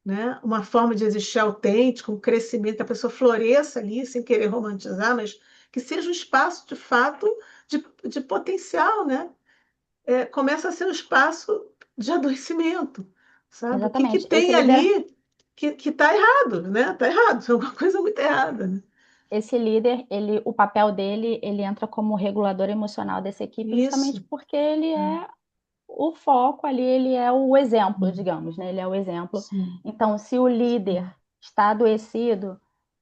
né, uma forma de existir autêntica, um crescimento, que a pessoa floresça ali, sem querer romantizar, mas que seja um espaço, de fato, de potencial, né? Começa a ser um espaço de adoecimento, sabe? O que que Exatamente. Esse tem líder, ali que está errado, né? Está errado, é uma coisa muito errada, né? esse líder, o papel dele, ele entra como regulador emocional dessa equipe justamente Isso. porque ele é o foco ali, ele é o exemplo, Hum, digamos, né? Ele é o exemplo. sim, Então, se o líder sim. está adoecido,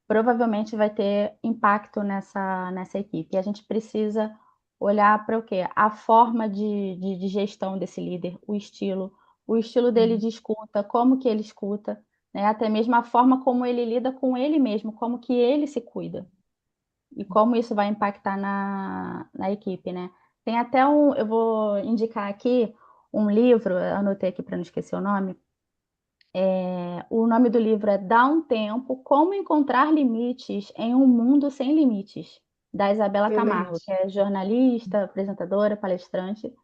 provavelmente vai ter impacto nessa equipe. E a gente precisa olhar para o quê? A forma de gestão desse líder, o estilo dele Hum, de escuta, como que ele escuta, né? Até mesmo a forma como ele lida com ele mesmo, como que ele se cuida e como isso vai impactar na equipe, né? Tem até eu vou indicar aqui um livro, eu anotei aqui para não esquecer o nome. O nome do livro é Dá um Tempo, Como Encontrar Limites em um Mundo Sem Limites, da Isabela Camargo, que excelente. é jornalista, apresentadora, palestrante,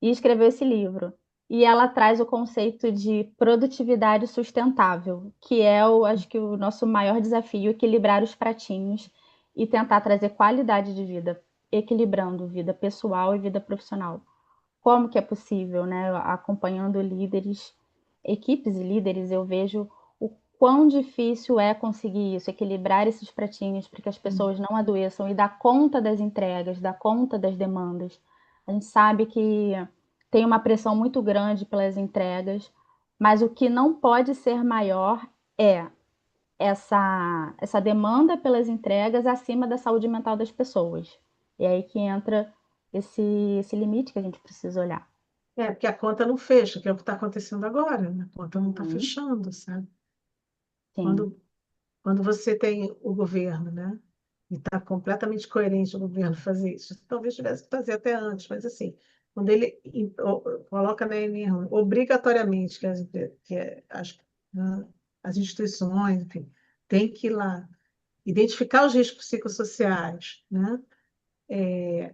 e escreveu esse livro. E ela traz o conceito de produtividade sustentável, que é, acho que, o nosso maior desafio, equilibrar os pratinhos e tentar trazer qualidade de vida, equilibrando vida pessoal e vida profissional. Como que é possível, né? Acompanhando líderes, equipes e líderes, eu vejo o quão difícil é conseguir isso, equilibrar esses pratinhos para que as Hum, pessoas não adoeçam e dar conta das entregas, dar conta das demandas. A gente sabe que tem uma pressão muito grande pelas entregas, mas o que não pode ser maior é essa demanda pelas entregas acima da saúde mental das pessoas. E é aí que entra esse limite que a gente precisa olhar. porque a conta não fecha, que é o que está acontecendo agora, né? A conta não está Uhum. fechando, sabe? Sim, Quando você tem o governo, né? E está completamente coerente o governo fazer isso. Talvez tivesse que fazer até antes, mas assim, quando ele coloca na NR1 obrigatoriamente né, as instituições, enfim, tem que ir lá identificar os riscos psicossociais, né?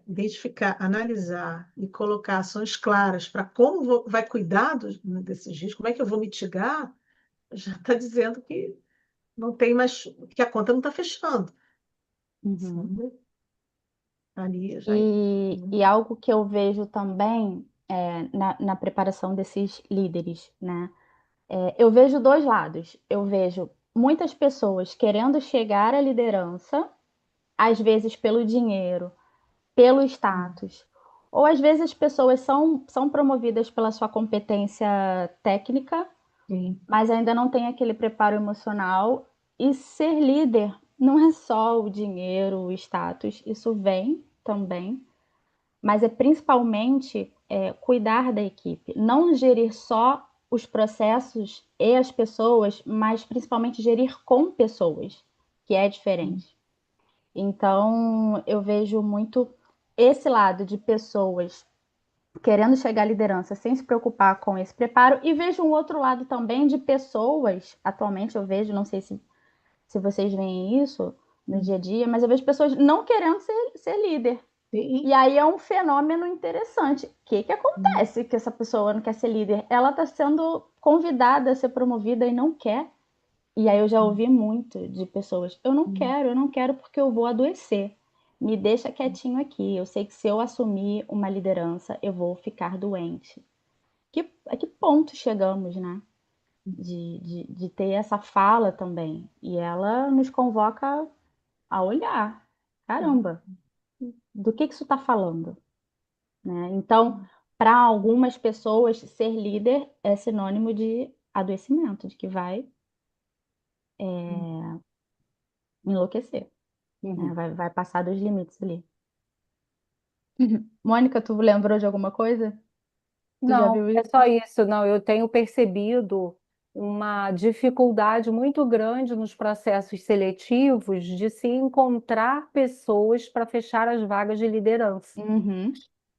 Identificar, analisar e colocar ações claras para como vai cuidar desses riscos, como é que eu vou mitigar, já está dizendo que não tem mais, que a conta não está fechando. uhum. Sabe? Ali já. E algo que eu vejo também na preparação desses líderes, né? Eu vejo dois lados. Eu vejo muitas pessoas querendo chegar à liderança, às vezes pelo dinheiro, pelo status, ou às vezes as pessoas são promovidas pela sua competência técnica, Sim. mas ainda não tem aquele preparo emocional. E ser líder não é só o dinheiro, o status, isso vem também, mas é principalmente cuidar da equipe, não gerir só os processos e as pessoas, mas principalmente gerir com pessoas, que é diferente. Então, eu vejo muito esse lado de pessoas querendo chegar à liderança sem se preocupar com esse preparo, e vejo um outro lado também de pessoas, atualmente eu vejo, não sei se vocês veem isso no dia a dia, mas eu vejo pessoas não querendo ser líder. Sim. E aí é um fenômeno interessante. O que acontece que essa pessoa não quer ser líder? Ela está sendo convidada a ser promovida e não quer. E aí eu já ouvi muito de pessoas: eu não quero porque eu vou adoecer. me deixa quietinho aqui. Eu sei que se eu assumir uma liderança, eu vou ficar doente. A que ponto chegamos, né? De ter essa fala também. E ela nos convoca a olhar. Caramba, do que isso está falando? Né? Então, para algumas pessoas, ser líder é sinônimo de adoecimento, de que vai enlouquecer, né? Vai passar dos limites ali. Mônica, tu lembrou de alguma coisa? Tu já Não, viu é isso? só isso, não. Eu tenho percebido uma dificuldade muito grande nos processos seletivos de se encontrar pessoas para fechar as vagas de liderança, Uhum,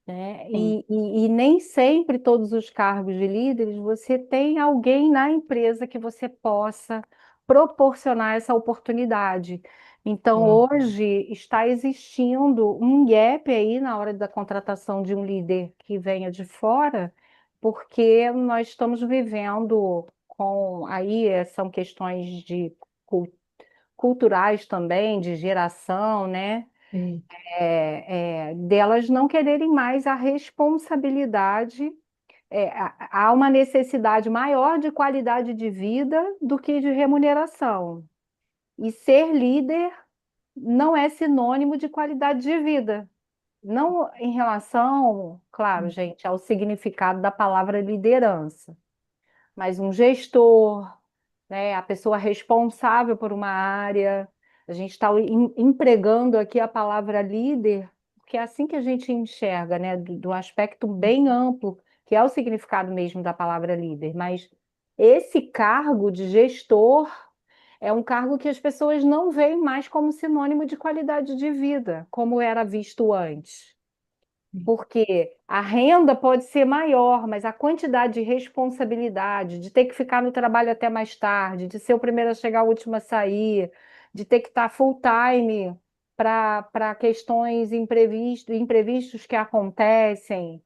né? sim, E nem sempre todos os cargos de líderes você tem alguém na empresa que você possa proporcionar essa oportunidade. Então, hoje está existindo um gap aí na hora da contratação de um líder que venha de fora, porque nós estamos vivendo com aí são questões de culturais também, de geração, né? Sim. Delas não quererem mais a responsabilidade. Há uma necessidade maior de qualidade de vida do que de remuneração. E ser líder não é sinônimo de qualidade de vida. Não em relação, claro, gente, ao significado da palavra liderança, mas um gestor, né, a pessoa responsável por uma área. A gente está empregando aqui a palavra líder, porque é assim que a gente enxerga, né, do aspecto bem amplo, que é o significado mesmo da palavra líder. Mas esse cargo de gestor é um cargo que as pessoas não veem mais como sinônimo de qualidade de vida, como era visto antes. Porque a renda pode ser maior, mas a quantidade de responsabilidade, de ter que ficar no trabalho até mais tarde, de ser o primeiro a chegar, o último a sair, de ter que estar full time para questões imprevistos que acontecem.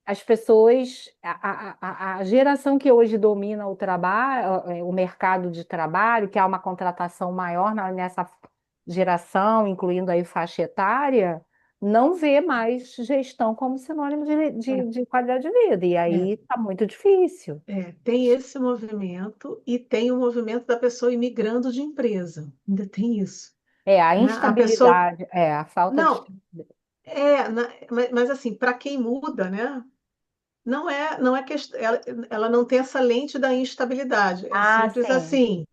As pessoas, a geração que hoje domina o trabalho, o mercado de trabalho, que há uma contratação maior nessa geração, incluindo aí faixa etária, não vê mais gestão como sinônimo de qualidade de vida. E É, aí está muito difícil. tem esse movimento e tem o movimento da pessoa imigrando de empresa. Ainda tem isso, A né? A pessoa. instabilidade, a falta de Não, estabilidade. mas assim, para quem muda, né? Não é ela não tem essa lente da instabilidade. É Ah, simples sim, assim.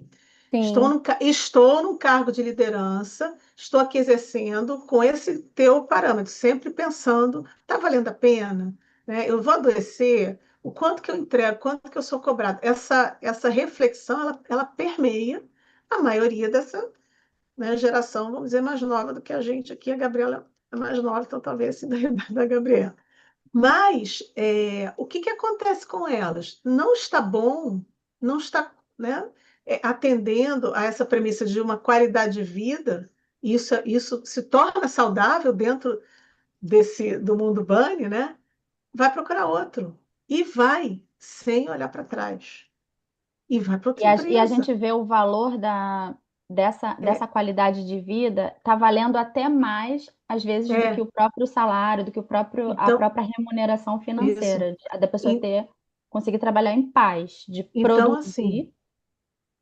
Estou sim. num cargo de liderança, estou aqui exercendo com esse teu parâmetro, sempre pensando, está valendo a pena? Né? Eu vou adoecer? O quanto que eu entrego? Quanto que eu sou cobrado? Essa reflexão, ela permeia a maioria dessa, né, geração, vamos dizer, mais nova do que a gente aqui. A Gabriela é mais nova, então talvez assim, da idade da Gabriela. Mas o que que acontece com elas? Não está bom, não está, né, atendendo a essa premissa de uma qualidade de vida. Isso se torna saudável dentro do mundo Bunny, né? Vai procurar outro e vai sem olhar para trás e vai para outra e a empresa. gente vê o valor dessa É, qualidade de vida tá valendo até mais, às vezes, do que é. o próprio salário, do que a Então, própria remuneração isso. financeira, da pessoa E- conseguir trabalhar em paz, de Então, assim, produzir,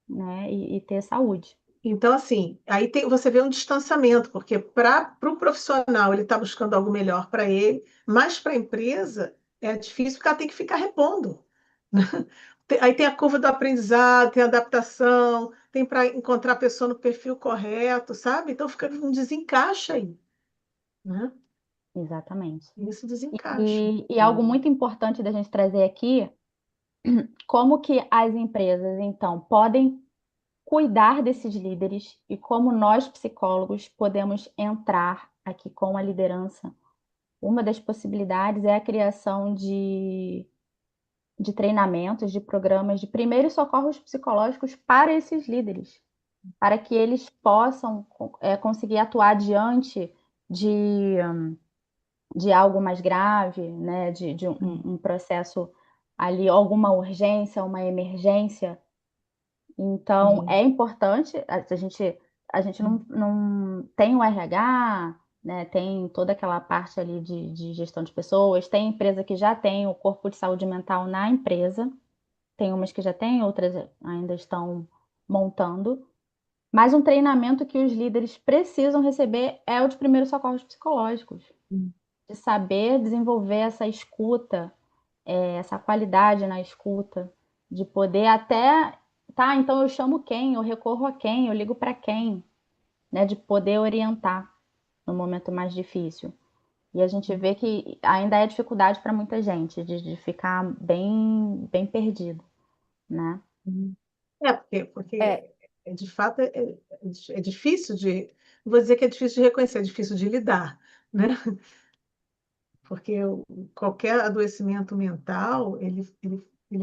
né, e ter saúde. Então, assim, aí você vê um distanciamento, porque para o profissional ele está buscando algo melhor para ele, mas para a empresa é difícil porque ela tem que ficar repondo. Aí tem a curva do aprendizado, tem a adaptação, tem para encontrar a pessoa no perfil correto, sabe? Então fica um desencaixe aí, né? Exatamente. Isso desencaixa. E algo muito importante da gente trazer aqui, como que as empresas, então, podem cuidar desses líderes e como nós, psicólogos, podemos entrar aqui com a liderança. Uma das possibilidades é a criação de treinamentos, de programas de primeiros socorros psicológicos para esses líderes, para que eles possam conseguir atuar diante de, de algo mais grave, né? De um processo ali, alguma urgência, uma emergência. Então, Sim. é importante a gente a gente não tem o RH, né? Tem toda aquela parte ali de gestão de pessoas. Tem empresa que já tem o corpo de saúde mental na empresa. Tem umas que já têm, outras ainda estão montando. Mas um treinamento que os líderes precisam receber é o de primeiros socorros psicológicos, Hum. de saber desenvolver essa escuta, essa qualidade na escuta, de poder até, tá, então eu chamo quem, eu recorro a quem, eu ligo para quem, né, de poder orientar no momento mais difícil. E a gente vê que ainda é dificuldade para muita gente, de ficar bem, bem perdido, né? Hum. Porque É, de fato é difícil não vou dizer que é difícil de reconhecer, é difícil de lidar, né? Porque qualquer adoecimento mental, ele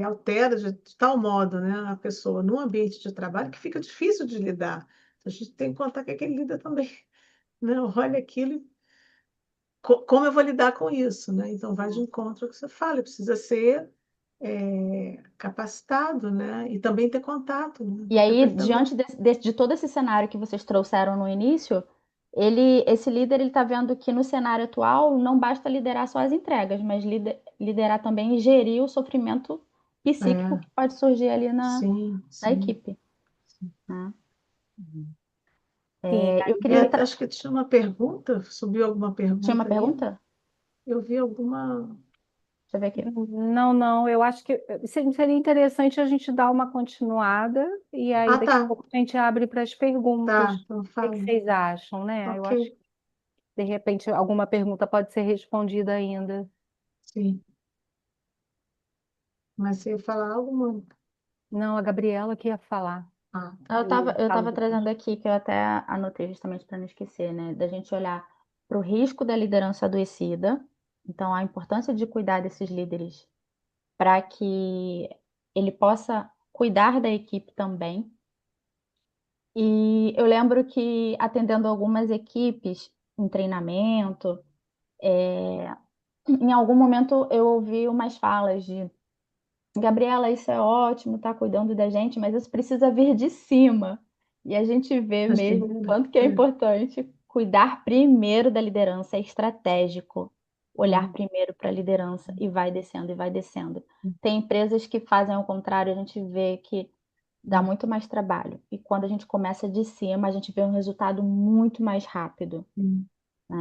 altera de tal modo, né, a pessoa num ambiente de trabalho que fica difícil de lidar. Então, a gente tem que contar que é que ele lida também, né? Olha aquilo, como eu vou lidar com isso, né? Então, vai de encontro ao que você fala, precisa ser capacitado, né? E também ter contato, né? E Porque aí, para ele também. diante de todo esse cenário que vocês trouxeram no início, esse líder ele está vendo que no cenário atual não basta liderar só as entregas, mas liderar também e gerir o sofrimento psíquico É, que pode surgir ali sim, na sim. equipe, né? sim, Eu queria. Acho que tinha uma pergunta, subiu alguma Tinha uma pergunta aí? pergunta? Eu vi alguma. Deixa eu ver aqui. não, não, eu acho que seria interessante a gente dar uma continuada e aí Ah, daqui a tá, pouco a gente abre para as tá, perguntas. então O que fala. vocês acham, né? Eu Ok, acho que de repente alguma pergunta pode ser respondida ainda. sim. Mas você ia falar alguma. Não, a Gabriela que ia falar. Ah, tá. Eu Eu falo estava depois. trazendo aqui, que eu até anotei justamente para não esquecer, né? Da gente olhar para o risco da liderança adoecida, então a importância de cuidar desses líderes para que ele possa cuidar da equipe também. E eu lembro que atendendo algumas equipes em treinamento, em algum momento eu ouvi umas falas de Gabriela, isso é ótimo, tá cuidando da gente, mas isso precisa vir de cima. E a gente vê As mesmo o primeiras. quanto que é importante cuidar primeiro da liderança, é estratégico. Olhar primeiro para a liderança e vai descendo e vai descendo. Tem empresas que fazem ao contrário, a gente vê que dá muito mais trabalho. E quando a gente começa de cima, a gente vê um resultado muito mais rápido,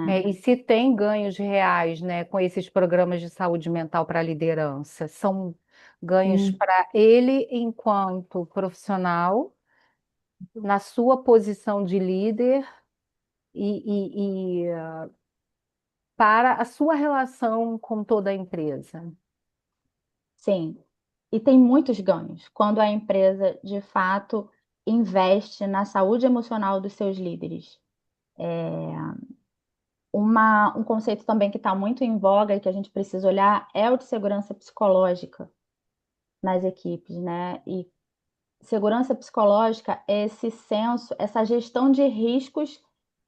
né? E se tem ganhos reais, né, com esses programas de saúde mental para a liderança? São ganhos Sim, para ele enquanto profissional, na sua posição de líder e para a sua relação com toda a empresa. Sim, e tem muitos ganhos quando a empresa de fato investe na saúde emocional dos seus líderes. Um conceito também que está muito em voga e que a gente precisa olhar é o de segurança psicológica nas equipes, né? E segurança psicológica é esse senso, essa gestão de riscos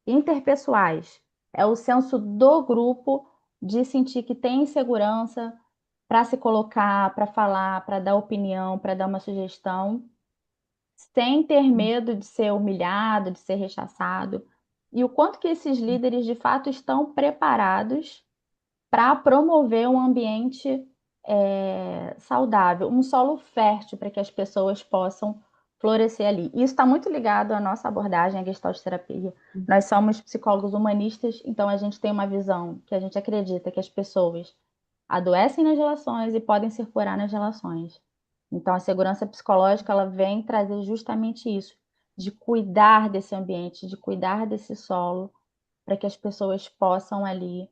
interpessoais. É o senso do grupo de sentir que tem segurança para se colocar, para falar, para dar opinião, para dar uma sugestão, sem ter medo de ser humilhado, de ser rechaçado. E o quanto que esses líderes de fato estão preparados para promover um ambiente saudável, um solo fértil para que as pessoas possam florescer ali. E isso está muito ligado à nossa abordagem, à Gestalt terapia. Nós somos psicólogos humanistas, então a gente tem uma visão que a gente acredita que as pessoas adoecem nas relações e podem se curar nas relações. Então a segurança psicológica ela vem trazer justamente isso, de cuidar desse ambiente, de cuidar desse solo, para que as pessoas possam ali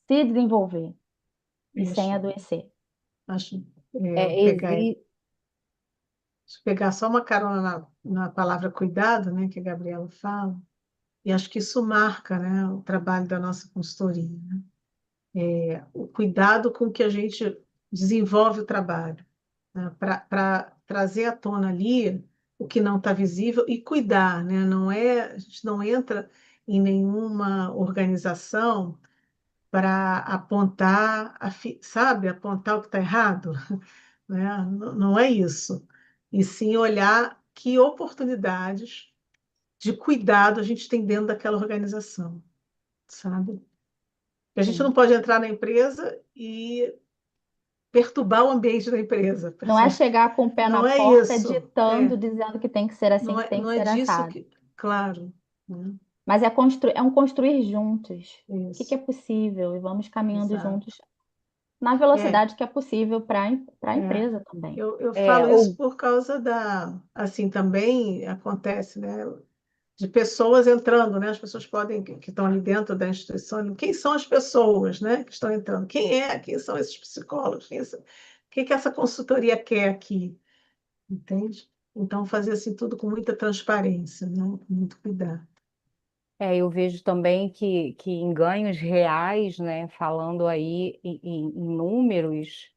se desenvolver e sem isso. adoecer. Acho, É, se pegar só uma carona na palavra cuidado, né, que a Gabriela fala, e acho que isso marca, né, o trabalho da nossa consultoria, né? O cuidado com que a gente desenvolve o trabalho, né, para trazer à tona ali o que não está visível e cuidar, né? A gente não entra em nenhuma organização para apontar, sabe, apontar o que está errado, né? Não é isso. E sim olhar que oportunidades de cuidado a gente tem dentro daquela organização, sabe? A gente não Sim. pode entrar na empresa e perturbar o ambiente da empresa, Não é percebe? chegar com o pé na Não é porta isso. ditando, dizendo que tem que ser assim, Não que é, tem não que é ser disso assado. que. Claro, né? Mas é um construir juntos. O que que é Isso, possível? E vamos caminhando exato. juntos na É, velocidade que é possível para a é. empresa também. Eu É, falo isso por causa assim, também acontece, né? De pessoas entrando, né? As pessoas podem, que estão ali dentro da instituição, quem são as pessoas, né, que estão entrando? Quem são esses psicólogos? O que que essa consultoria quer aqui? Entende? Então, fazer assim tudo com muita transparência, né? Com muito cuidado. eu vejo também que em ganhos reais, né, falando aí em números,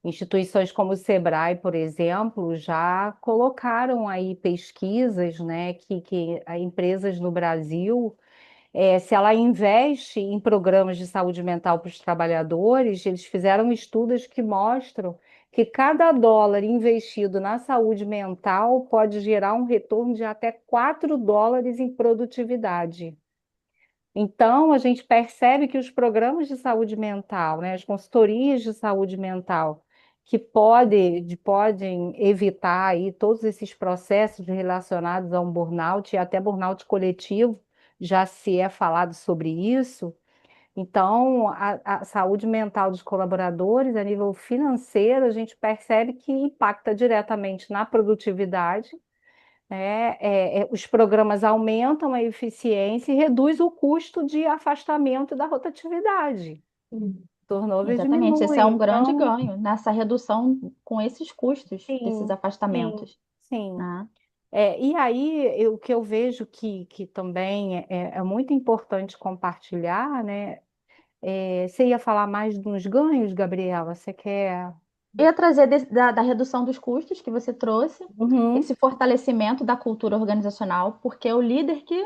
instituições como o Sebrae, por exemplo, já colocaram aí pesquisas, né, que empresas no Brasil, se ela investe em programas de saúde mental para os trabalhadores, eles fizeram estudos que mostram que cada dólar investido na saúde mental pode gerar um retorno de até US$ 4 em produtividade. Então, a gente percebe que os programas de saúde mental, né, as consultorias de saúde mental, que podem evitar aí todos esses processos relacionados a um burnout e até burnout coletivo, já se é falado sobre isso. Então, a saúde mental dos colaboradores, a nível financeiro, a gente percebe que impacta diretamente na produtividade, né? Os programas aumentam a eficiência e reduz o custo de afastamento da rotatividade. Sim, Turnover Exatamente, esse diminui. é um grande Então, ganho nessa redução com esses custos desses sim, sim, afastamentos, sim. né? E aí, o que eu vejo que também é muito importante compartilhar, né? Você ia falar mais dos ganhos, Gabriela? Você quer? Ia trazer da redução dos custos que você trouxe, Uhum, esse fortalecimento da cultura organizacional, porque é o líder que,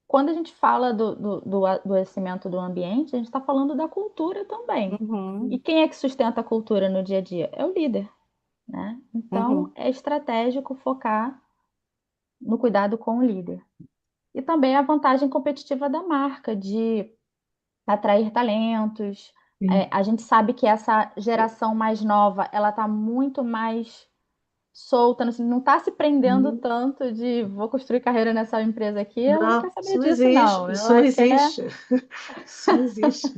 quando a gente fala do adoecimento do ambiente, a gente está falando da cultura também. E uhum, quem é que sustenta a cultura no dia a dia? É o líder, né? Então, uhum. é estratégico focar no cuidado com o líder. E também a vantagem competitiva da marca, de atrair talentos. sim. A gente sabe que essa geração mais nova, ela está muito mais solta, não está se prendendo Uhum. tanto de vou construir carreira nessa empresa aqui, ela não quer Não, saber isso não disso, não. existe, isso não Ela quer existe. Isso não existe.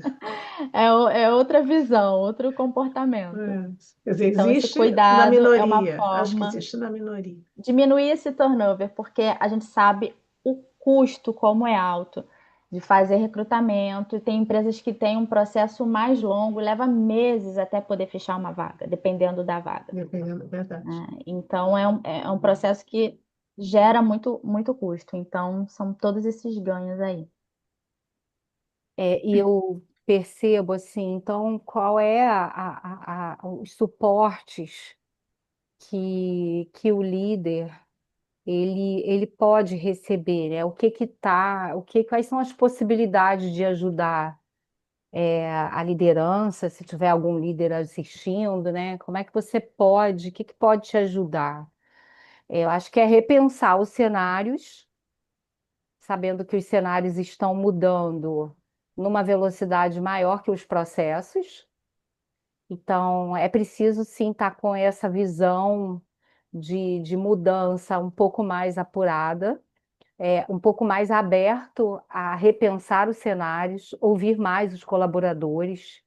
é outra visão, outro comportamento. É. Quer dizer, Então, esse existe na cuidado é uma minoria. Acho que forma existe na minoria. de diminuir esse turnover, porque a gente sabe o custo como é alto de fazer recrutamento. Tem empresas que têm um processo mais longo, leva meses até poder fechar uma vaga, dependendo da vaga. Dependendo, é verdade. Então, é um processo que gera muito, muito custo. Então, são todos esses ganhos aí. E eu percebo assim, então, qual é os suportes que o líder ele pode receber, né? Quais são as possibilidades de ajudar a liderança, se tiver algum líder assistindo, né? Como é que você pode, o que que pode te ajudar? Eu acho que é repensar os cenários, sabendo que os cenários estão mudando numa velocidade maior que os processos. Então, é preciso sim estar com essa visão de mudança um pouco mais apurada, um pouco mais aberto a repensar os cenários, ouvir mais os colaboradores.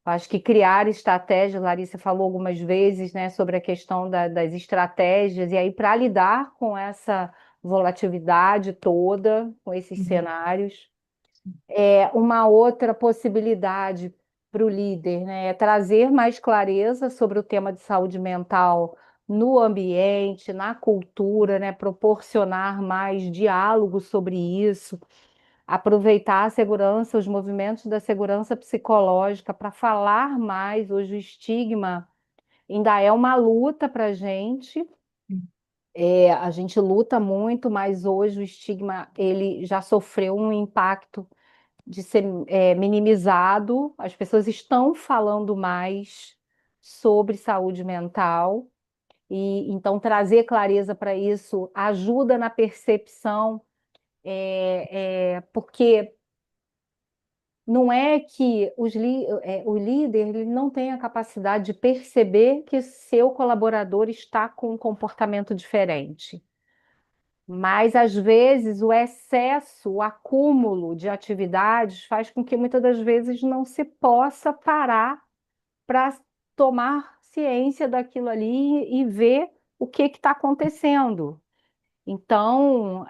Acho que criar estratégias, Larissa falou algumas vezes, né, sobre a questão das estratégias, e aí para lidar com essa volatilidade toda, com esses Uhum. cenários. Uma outra possibilidade para o líder, né, é trazer mais clareza sobre o tema de saúde mental no ambiente, na cultura, né, proporcionar mais diálogo sobre isso, aproveitar a segurança, os movimentos da segurança psicológica para falar mais. Hoje o estigma ainda é uma luta para a gente. A gente luta muito, mas hoje o estigma ele já sofreu um impacto de ser minimizado. As pessoas estão falando mais sobre saúde mental. E então trazer clareza para isso ajuda na percepção, porque não é que o líder ele não tem a capacidade de perceber que seu colaborador está com um comportamento diferente. Mas, às vezes, o excesso, o acúmulo de atividades faz com que muitas das vezes não se possa parar para tomar ciência daquilo ali e ver o que está acontecendo. Então,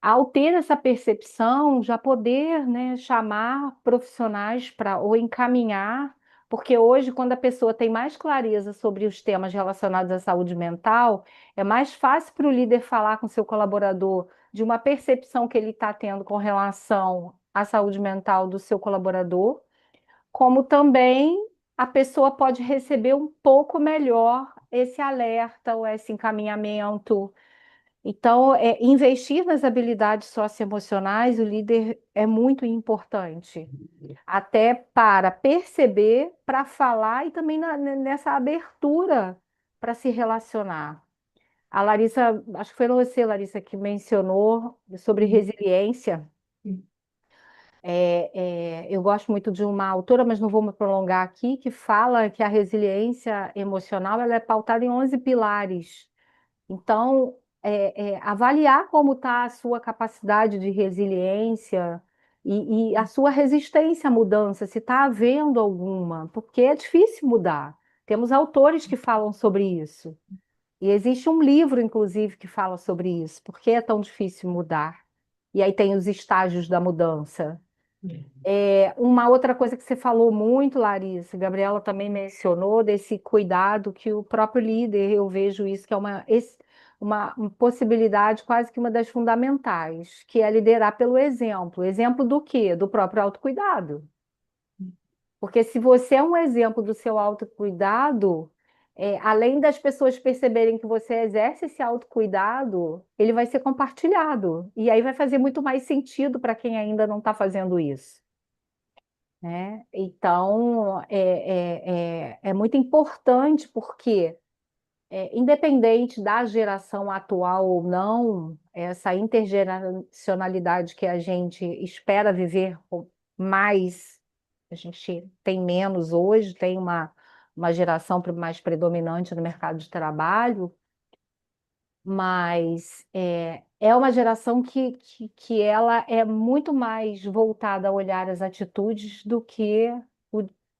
ao ter essa percepção, já poder, né, chamar profissionais para ou encaminhar, porque hoje, quando a pessoa tem mais clareza sobre os temas relacionados à saúde mental, é mais fácil para o líder falar com seu colaborador de uma percepção que ele está tendo com relação à saúde mental do seu colaborador, como também a pessoa pode receber um pouco melhor esse alerta ou esse encaminhamento. Então, investir nas habilidades socioemocionais, o líder é muito importante, até para perceber, para falar e também nessa abertura para se relacionar. A Larissa, acho que foi você, Larissa, que mencionou sobre resiliência. Eu gosto muito de uma autora, mas não vou me prolongar aqui, que fala que a resiliência emocional ela é pautada em 11 pilares. Então, avaliar como está a sua capacidade de resiliência e a sua resistência à mudança, se está havendo alguma, porque é difícil mudar. Temos autores que falam sobre isso. E existe um livro, inclusive, que fala sobre isso. Por que é tão difícil mudar? E aí tem os estágios da mudança. Uma outra coisa que você falou muito, Larissa, a Gabriela também mencionou, desse cuidado que o próprio líder, eu vejo isso que é uma possibilidade quase que uma das fundamentais, que é liderar pelo exemplo. Exemplo do quê? Do próprio autocuidado. Porque se você é um exemplo do seu autocuidado, além das pessoas perceberem que você exerce esse autocuidado, ele vai ser compartilhado. E aí vai fazer muito mais sentido para quem ainda não está fazendo isso, né? Então, é muito importante porque, independente da geração atual ou não, essa intergeracionalidade que a gente espera viver mais, a gente tem menos hoje, tem uma geração mais predominante no mercado de trabalho, mas é uma geração que ela é muito mais voltada a olhar as atitudes do que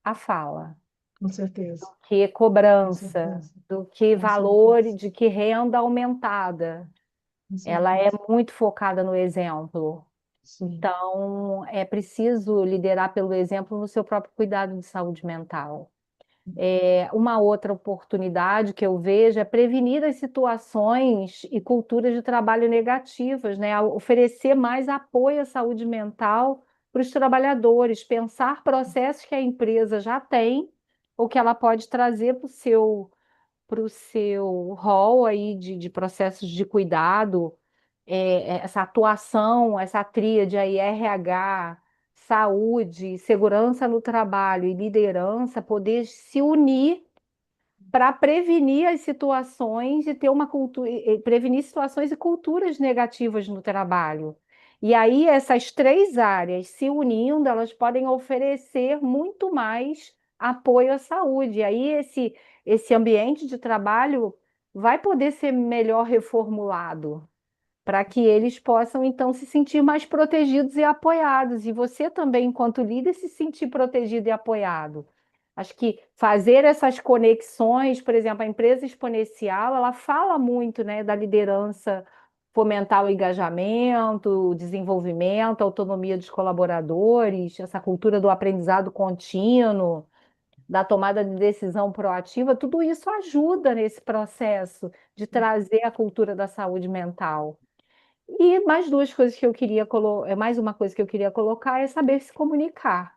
a fala, Com certeza, que com cobrança, certeza, do que com valor, certeza, de que renda aumentada. com Ela é certeza. muito focada no exemplo. Sim. Então, é preciso liderar pelo exemplo no seu próprio cuidado de saúde mental. Uma outra oportunidade que eu vejo é prevenir as situações e culturas de trabalho negativas, né? Oferecer mais apoio à saúde mental para os trabalhadores, pensar processos que a empresa já tem ou que ela pode trazer para o seu rol aí de processos de cuidado, essa atuação, essa tríade aí, RH, saúde, segurança no trabalho e liderança, poder se unir para prevenir as situações e ter uma cultura, prevenir situações e culturas negativas no trabalho. E aí, essas três áreas se unindo, elas podem oferecer muito mais apoio à saúde. E aí, esse ambiente de trabalho vai poder ser melhor reformulado para que eles possam, então, se sentir mais protegidos e apoiados. E você também, enquanto líder, se sentir protegido e apoiado. Acho que fazer essas conexões, por exemplo, a empresa exponencial, ela fala muito, né, da liderança, fomentar o engajamento, o desenvolvimento, a autonomia dos colaboradores, essa cultura do aprendizado contínuo, da tomada de decisão proativa, tudo isso ajuda nesse processo de trazer a cultura da saúde mental. E mais duas coisas que eu queria mais uma coisa que eu queria colocar é saber se comunicar.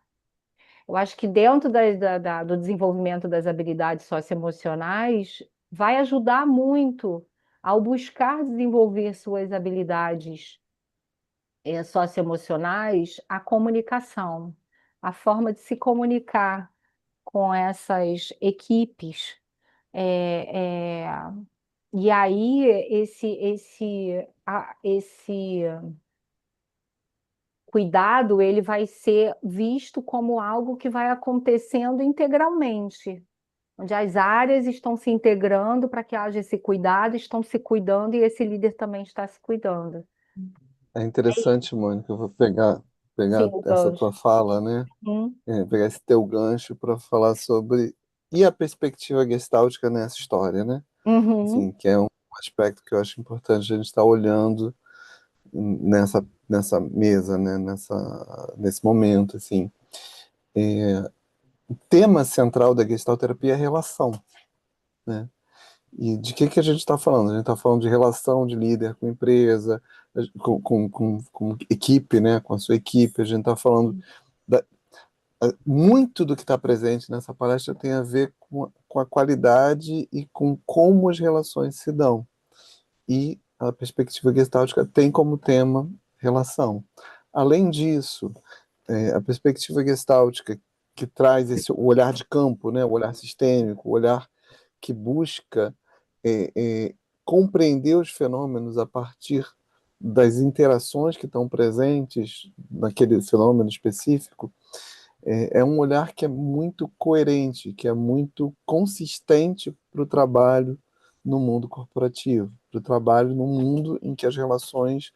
Eu acho que dentro do desenvolvimento das habilidades socioemocionais vai ajudar muito ao buscar desenvolver suas habilidades socioemocionais, a comunicação, a forma de se comunicar com essas equipes, É, é, e aí esse cuidado ele vai ser visto como algo que vai acontecendo integralmente, onde as áreas estão se integrando para que haja esse cuidado, estão se cuidando e esse líder também está se cuidando. É interessante, Mônica, eu vou pegar Sim, o essa tua gancho. fala, né? Pegar esse teu gancho para falar sobre e a perspectiva gestáltica nessa história, né? Uhum. Assim, que é um aspecto que eu acho importante a gente estar olhando nessa mesa, né? Nesse momento, assim. O tema central da gestalterapia é a relação, né? E de que a gente está falando? A gente está falando de relação de líder com empresa, com equipe, né? Com a sua equipe. A gente está falando da, muito do que está presente nessa palestra tem a ver com a qualidade e com como as relações se dão. E a perspectiva gestáltica tem como tema relação. Além disso, a perspectiva gestáltica que traz esse o olhar de campo, né, o olhar sistêmico, o olhar que busca é, é, compreender os fenômenos a partir das interações que estão presentes naquele fenômeno específico, é um olhar que é muito coerente, que é muito consistente para o trabalho no mundo corporativo, para o trabalho no mundo em que as relações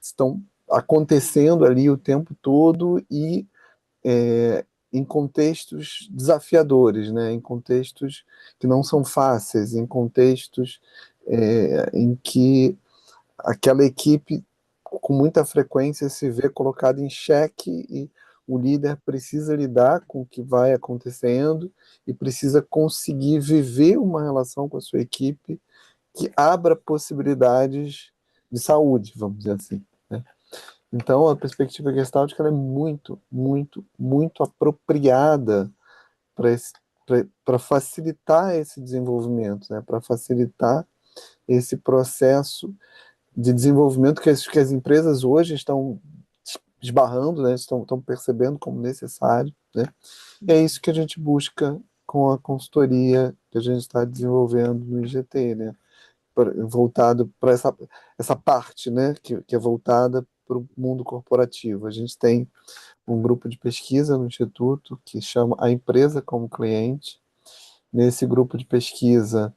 estão acontecendo ali o tempo todo e em contextos desafiadores, né? Em contextos que não são fáceis, em contextos em que aquela equipe com muita frequência se vê colocada em xeque e o líder precisa lidar com o que vai acontecendo e precisa conseguir viver uma relação com a sua equipe que abra possibilidades de saúde, vamos dizer assim, né? Então, a perspectiva gestáltica ela é muito, muito, muito apropriada para facilitar esse desenvolvimento, né? Para facilitar esse processo de desenvolvimento que as empresas hoje estão esbarrando, né? Estão percebendo como necessário, né? E é isso que a gente busca com a consultoria que a gente está desenvolvendo no IGT, né? Voltado para essa parte, né? Que é voltada para o mundo corporativo. A gente tem um grupo de pesquisa no Instituto que chama A Empresa como Cliente. Nesse grupo de pesquisa,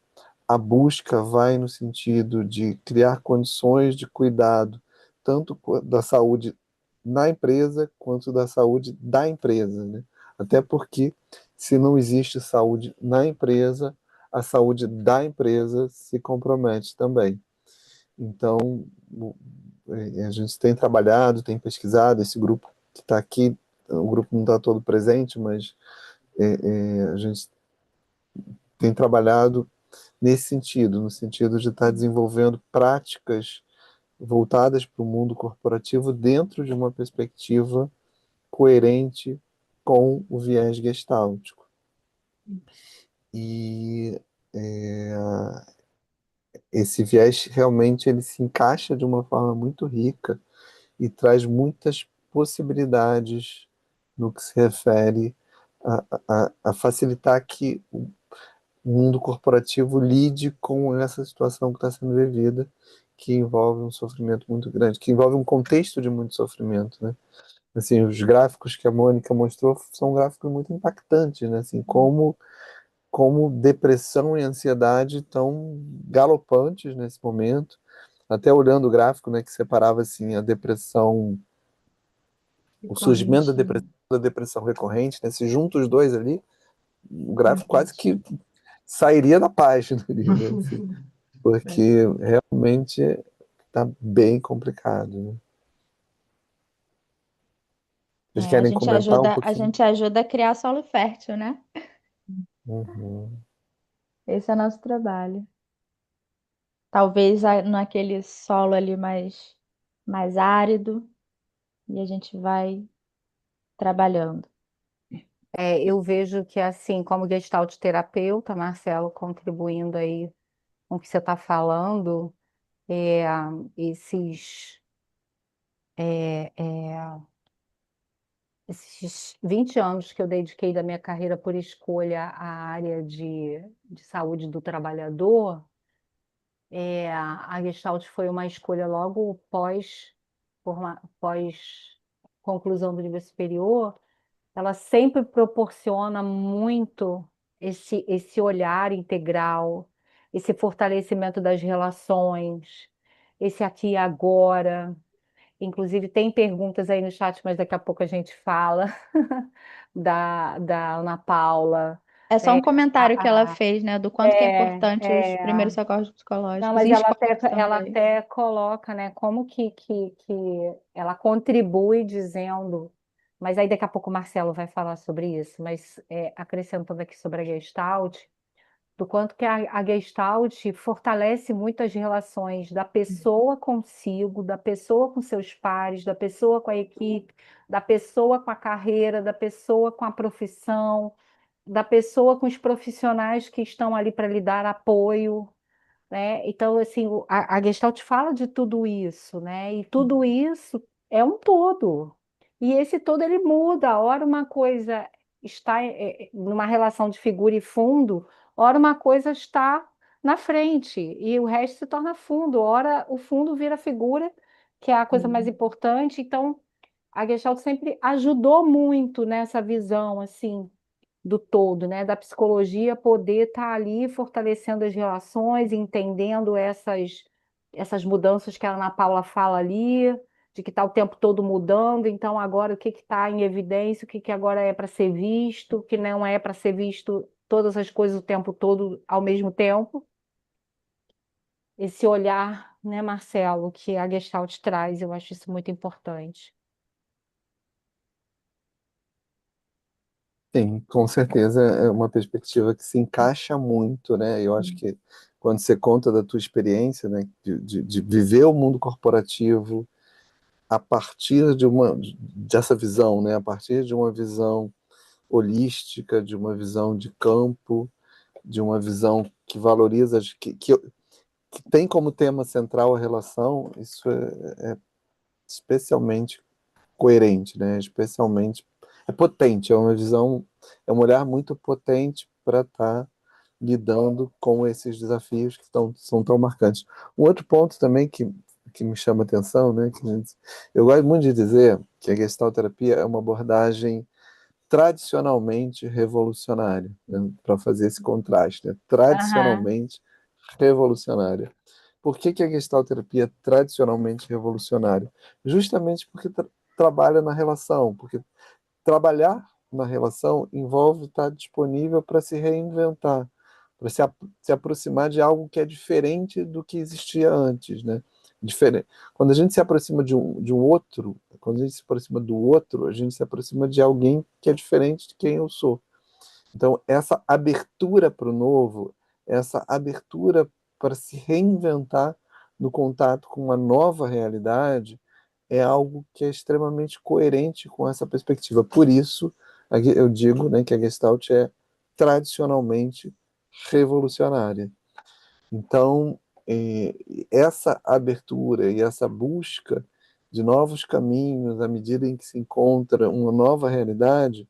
a busca vai no sentido de criar condições de cuidado, tanto da saúde na empresa, quanto da saúde da empresa, né? Até porque, se não existe saúde na empresa, a saúde da empresa se compromete também. Então, a gente tem trabalhado, tem pesquisado, esse grupo que está aqui, o grupo não está todo presente, mas a gente tem trabalhado nesse sentido, no sentido de estar desenvolvendo práticas voltadas para o mundo corporativo dentro de uma perspectiva coerente com o viés gestáltico. E esse viés realmente ele se encaixa de uma forma muito rica e traz muitas possibilidades no que se refere a facilitar que o mundo corporativo lide com essa situação que está sendo vivida, que envolve um sofrimento muito grande, que envolve um contexto de muito sofrimento, né? Assim, os gráficos que a Mônica mostrou são gráficos muito impactantes, né? Assim, como depressão e ansiedade estão galopantes nesse momento. Até olhando o gráfico, né, que separava assim a depressão, o surgimento da depressão recorrente, né? Se junta os dois ali, o gráfico quase que sairia da página ali, né? Assim, porque realmente está bem complicado, né? Vocês querem comentar um A pouquinho? gente ajuda a criar solo fértil, né? Uhum. Esse é o nosso trabalho. Talvez naquele solo ali mais árido, e a gente vai trabalhando. Eu vejo que, assim, como gestalt terapeuta, Marcelo, contribuindo aí com o que você está falando, é, esses, é, é, esses 20 anos que eu dediquei da minha carreira por escolha à área de saúde do trabalhador, a Gestalt foi uma escolha logo pós conclusão do nível superior. Ela sempre proporciona muito esse olhar integral, esse fortalecimento das relações, esse aqui e agora. Inclusive, tem perguntas aí no chat, mas daqui a pouco a gente fala, da Ana Paula. É só um comentário que ela fez, né, do quanto que é É, importante os primeiros é, socorros não, psicológicos mas em escolas ela também. até coloca, né, como que ela contribui dizendo, mas aí daqui a pouco o Marcelo vai falar sobre isso, mas acrescentando aqui sobre a Gestalt, do quanto que a Gestalt fortalece muito as relações da pessoa consigo, da pessoa com seus pares, da pessoa com a equipe, da pessoa com a carreira, da pessoa com a profissão, da pessoa com os profissionais que estão ali para lhe dar apoio, né? Então, assim, a Gestalt fala de tudo isso, né? E tudo isso é um todo. E esse todo ele muda. Ora uma coisa está numa relação de figura e fundo, ora uma coisa está na frente e o resto se torna fundo. Ora o fundo vira figura, que é a coisa mais importante. Então, a Gestalt sempre ajudou muito nessa visão, assim, do todo, né? Da psicologia poder estar ali fortalecendo as relações, entendendo essas mudanças que a Ana Paula fala ali, de que está o tempo todo mudando, então agora o que está em evidência, o que agora é para ser visto, o que não é para ser visto, todas as coisas o tempo todo ao mesmo tempo. Esse olhar, né, Marcelo, que a Gestalt traz, eu acho isso muito importante. Sim, com certeza é uma perspectiva que se encaixa muito, né? Eu acho que quando você conta da tua experiência, né, de viver o mundo corporativo a partir dessa visão, né, a partir de uma visão holística, de uma visão de campo, de uma visão que valoriza, que tem como tema central a relação, isso é especialmente coerente, né? Especialmente é potente, é uma visão, é um olhar muito potente para estar lidando com esses desafios são tão marcantes. Um outro ponto também que me chama a atenção, né? Eu gosto muito de dizer que a gestalterapia é uma abordagem tradicionalmente revolucionária, né? Para fazer esse contraste, né? Aham. Tradicionalmente revolucionária. Por que a gestalterapia é tradicionalmente revolucionária? Justamente porque trabalha na relação, porque trabalhar na relação envolve estar disponível para se reinventar, para se aproximar de algo que é diferente do que existia antes, né? Diferente. Quando a gente se aproxima de um outro, quando a gente se aproxima do outro, a gente se aproxima de alguém que é diferente de quem eu sou. Então, essa abertura para o novo, essa abertura para se reinventar no contato com uma nova realidade, é algo que é extremamente coerente com essa perspectiva. Por isso, eu digo, né, que a Gestalt é tradicionalmente revolucionária. Então, eh, essa abertura e essa busca de novos caminhos à medida em que se encontra uma nova realidade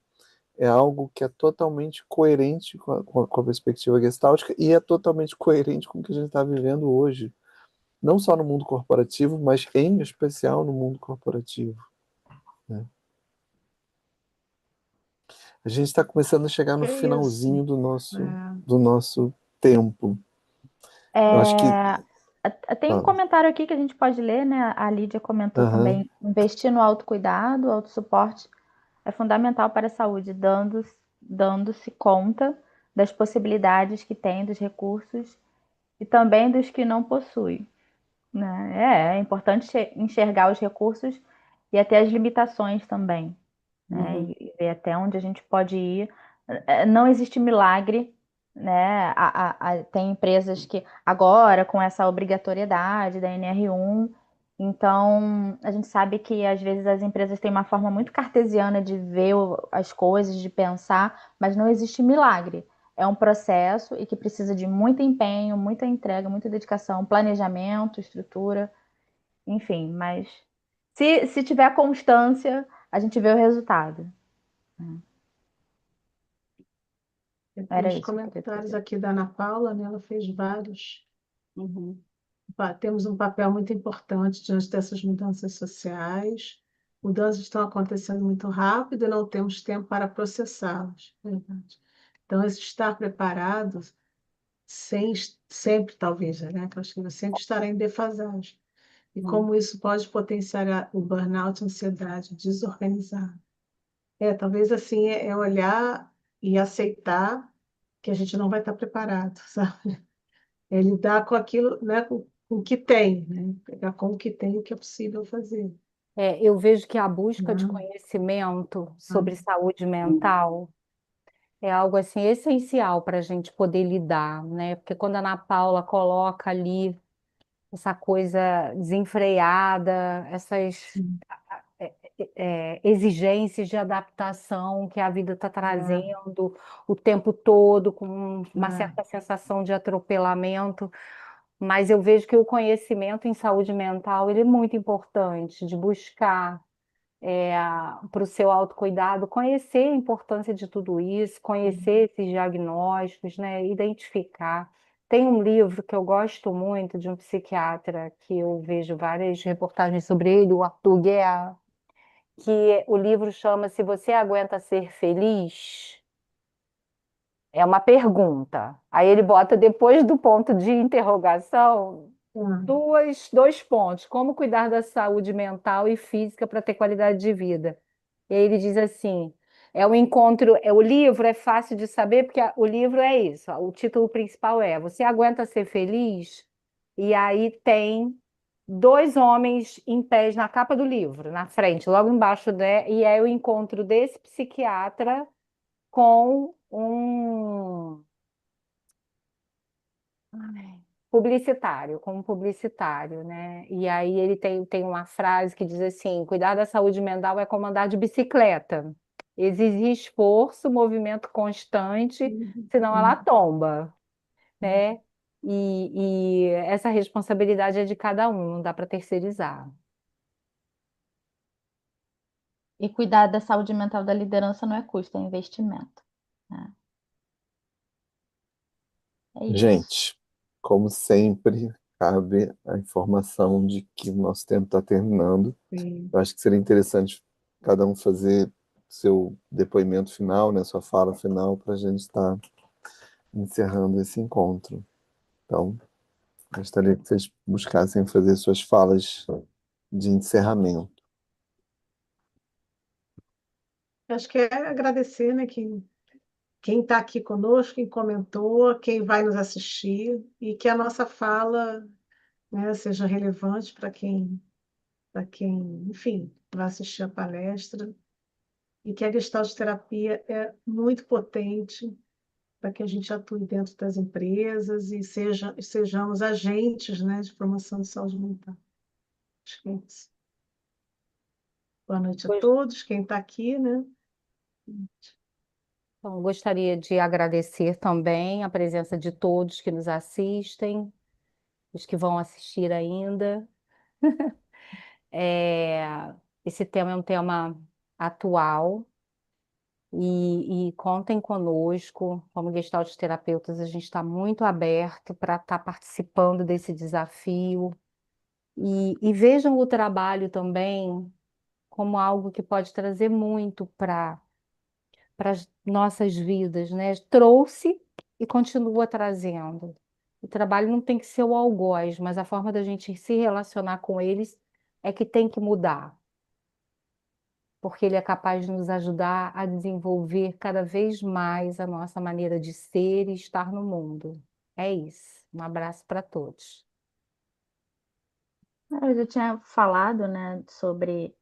é algo que é totalmente coerente com a perspectiva gestáltica e é totalmente coerente com o que a gente está vivendo hoje, não só no mundo corporativo, mas em especial no mundo corporativo, né? A gente está começando a chegar no Que isso? finalzinho do É. nosso tempo. Eu acho que. Tem um Fala. comentário aqui que a gente pode ler, né? A Lídia comentou Aham, também: investir no autocuidado, autossuporte é fundamental para a saúde, dando-se conta das possibilidades que tem, dos recursos e também dos que não possui, né? É importante enxergar os recursos e até as limitações também, né? Uhum. E ver até onde a gente pode ir. Não existe milagre, né? Tem empresas que agora, com essa obrigatoriedade da NR1, então a gente sabe que às vezes as empresas têm uma forma muito cartesiana de ver as coisas, de pensar, mas não existe milagre. É um processo e que precisa de muito empenho, muita entrega, muita dedicação, planejamento, estrutura, enfim, mas se tiver constância, a gente vê o resultado. Tem Era uns isso que eu queria comentários trazer. aqui da Ana Paula, né? Ela fez vários. Uhum. Temos um papel muito importante diante dessas mudanças sociais. Mudanças estão acontecendo muito rápido e não temos tempo para processá-las. Verdade. Então, esse estar preparado, sem, sempre, talvez, né? Que eu acho que sempre estará em defasagem. E como isso pode potenciar o burnout, a ansiedade, desorganizar. Talvez assim, é olhar e aceitar que a gente não vai estar preparado, sabe? É lidar com aquilo, né, com o que tem, né? Pegar com o que tem o que é possível fazer. Eu vejo que a busca de Né? conhecimento Ah, sobre saúde mental é algo assim essencial para a gente poder lidar, né? Porque quando a Ana Paula coloca ali essa coisa desenfreada, essas sim. exigências de adaptação que a vida está É, trazendo o tempo todo, com uma é, certa sensação de atropelamento. Mas eu vejo que o conhecimento em saúde mental ele é muito importante, de buscar para o seu autocuidado, conhecer a importância de tudo isso, conhecer esses diagnósticos, né, identificar. Tem um livro que eu gosto muito de um psiquiatra, que eu vejo várias reportagens sobre ele, o Arthur Guerra, que o livro chama Se Você Aguenta Ser Feliz? É uma pergunta. Aí ele bota depois do ponto de interrogação é. dois pontos. Como cuidar da saúde mental e física para ter qualidade de vida? E aí ele diz assim: é um encontro, o livro é fácil de saber, porque o livro é isso. O título principal é Você Aguenta Ser Feliz? E aí tem dois homens em pés na capa do livro, na frente, logo embaixo, né? E é o encontro desse psiquiatra com um publicitário, como publicitário, né? E aí ele tem uma frase que diz assim: cuidar da saúde mental é como andar de bicicleta. Exige esforço, movimento constante, senão ela Uhum. tomba, né? E essa responsabilidade é de cada um, não dá para terceirizar. E cuidar da saúde mental da liderança não é custo, é investimento. Né? É isso. Gente, como sempre, cabe a informação de que o nosso tempo está terminando. Sim. Eu acho que seria interessante cada um fazer seu depoimento final, né, sua fala final, para a gente estar encerrando esse encontro. Então, gostaria que vocês buscassem fazer suas falas de encerramento. Acho que é agradecer, né, quem está aqui conosco, quem comentou, quem vai nos assistir, e que a nossa fala, né, seja relevante para quem, enfim, vai assistir a palestra, e que a Gestalt terapia é muito potente para que a gente atue dentro das empresas e sejamos agentes, né, de promoção de saúde mental. Acho que é isso. Boa noite a todos, quem está aqui, né? Então, gostaria de agradecer também a presença de todos que nos assistem, os que vão assistir ainda. É, esse tema é um tema atual e contem conosco, como Gestalt terapeutas, a gente está muito aberto para estar participando desse desafio e vejam o trabalho também como algo que pode trazer muito para as nossas vidas, né? Trouxe e continua trazendo. O trabalho não tem que ser o algoz, mas a forma da gente se relacionar com eles é que tem que mudar, porque ele é capaz de nos ajudar a desenvolver cada vez mais a nossa maneira de ser e estar no mundo. É isso. Um abraço para todos. Eu já tinha falado, né, sobre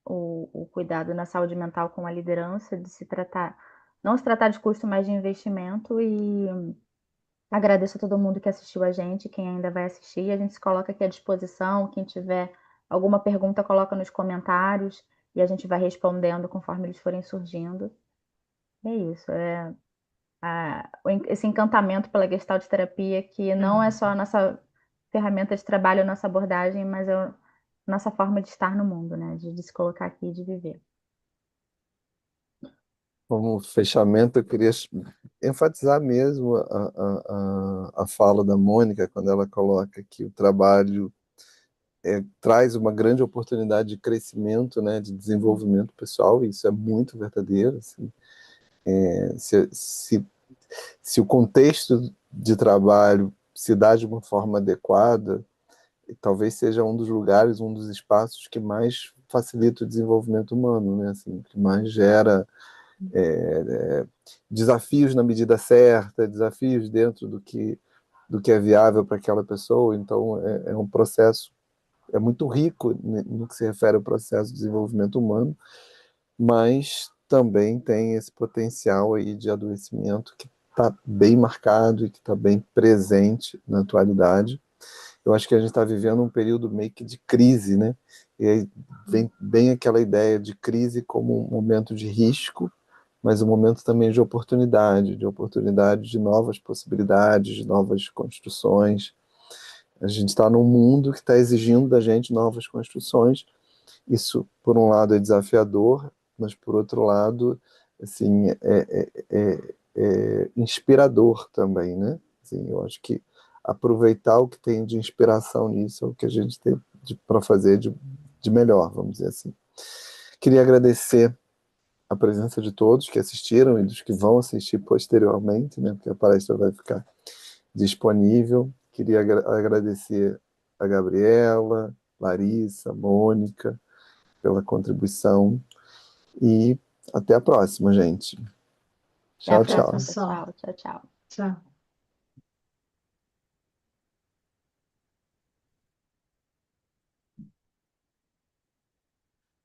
o cuidado na saúde mental com a liderança, de se tratar, não se tratar de custo, mas de investimento. E agradeço a todo mundo que assistiu a gente, quem ainda vai assistir. A gente se coloca aqui à disposição. Quem tiver alguma pergunta, coloca nos comentários e a gente vai respondendo conforme eles forem surgindo. É isso. Esse encantamento pela Gestalt terapia, que não é só a nossa ferramenta de trabalho, a nossa abordagem, mas é a nossa forma de estar no mundo, né? De se colocar aqui e de viver. Como fechamento, eu queria enfatizar mesmo a fala da Mônica, quando ela coloca que o trabalho traz uma grande oportunidade de crescimento, né, de desenvolvimento pessoal, e isso é muito verdadeiro. Assim. Se o contexto de trabalho se dá de uma forma adequada, talvez seja um dos lugares, um dos espaços que mais facilita o desenvolvimento humano, né? Assim, que mais gera desafios na medida certa, desafios dentro do que é viável para aquela pessoa. Então, é um processo, é muito rico no que se refere ao processo de desenvolvimento humano, mas também tem esse potencial aí de adoecimento que está bem marcado e que está bem presente na atualidade. Eu acho que a gente está vivendo um período meio que de crise, né? E aí vem bem aquela ideia de crise como um momento de risco, mas um momento também de oportunidade de novas possibilidades, de novas construções. A gente está num mundo que está exigindo da gente novas construções. Isso, por um lado, é desafiador, mas, por outro lado, assim, é inspirador também, né? Assim, eu acho que aproveitar o que tem de inspiração nisso é o que a gente tem para fazer de melhor, vamos dizer assim. Queria agradecer a presença de todos que assistiram e dos que vão assistir posteriormente, né? Porque a palestra vai ficar disponível. Queria agradecer a Gabriela, Larissa, Mônica, pela contribuição e até a próxima, gente. Até a Tchau, próxima, tchau. Pessoal, pessoal. Tchau, tchau. tchau.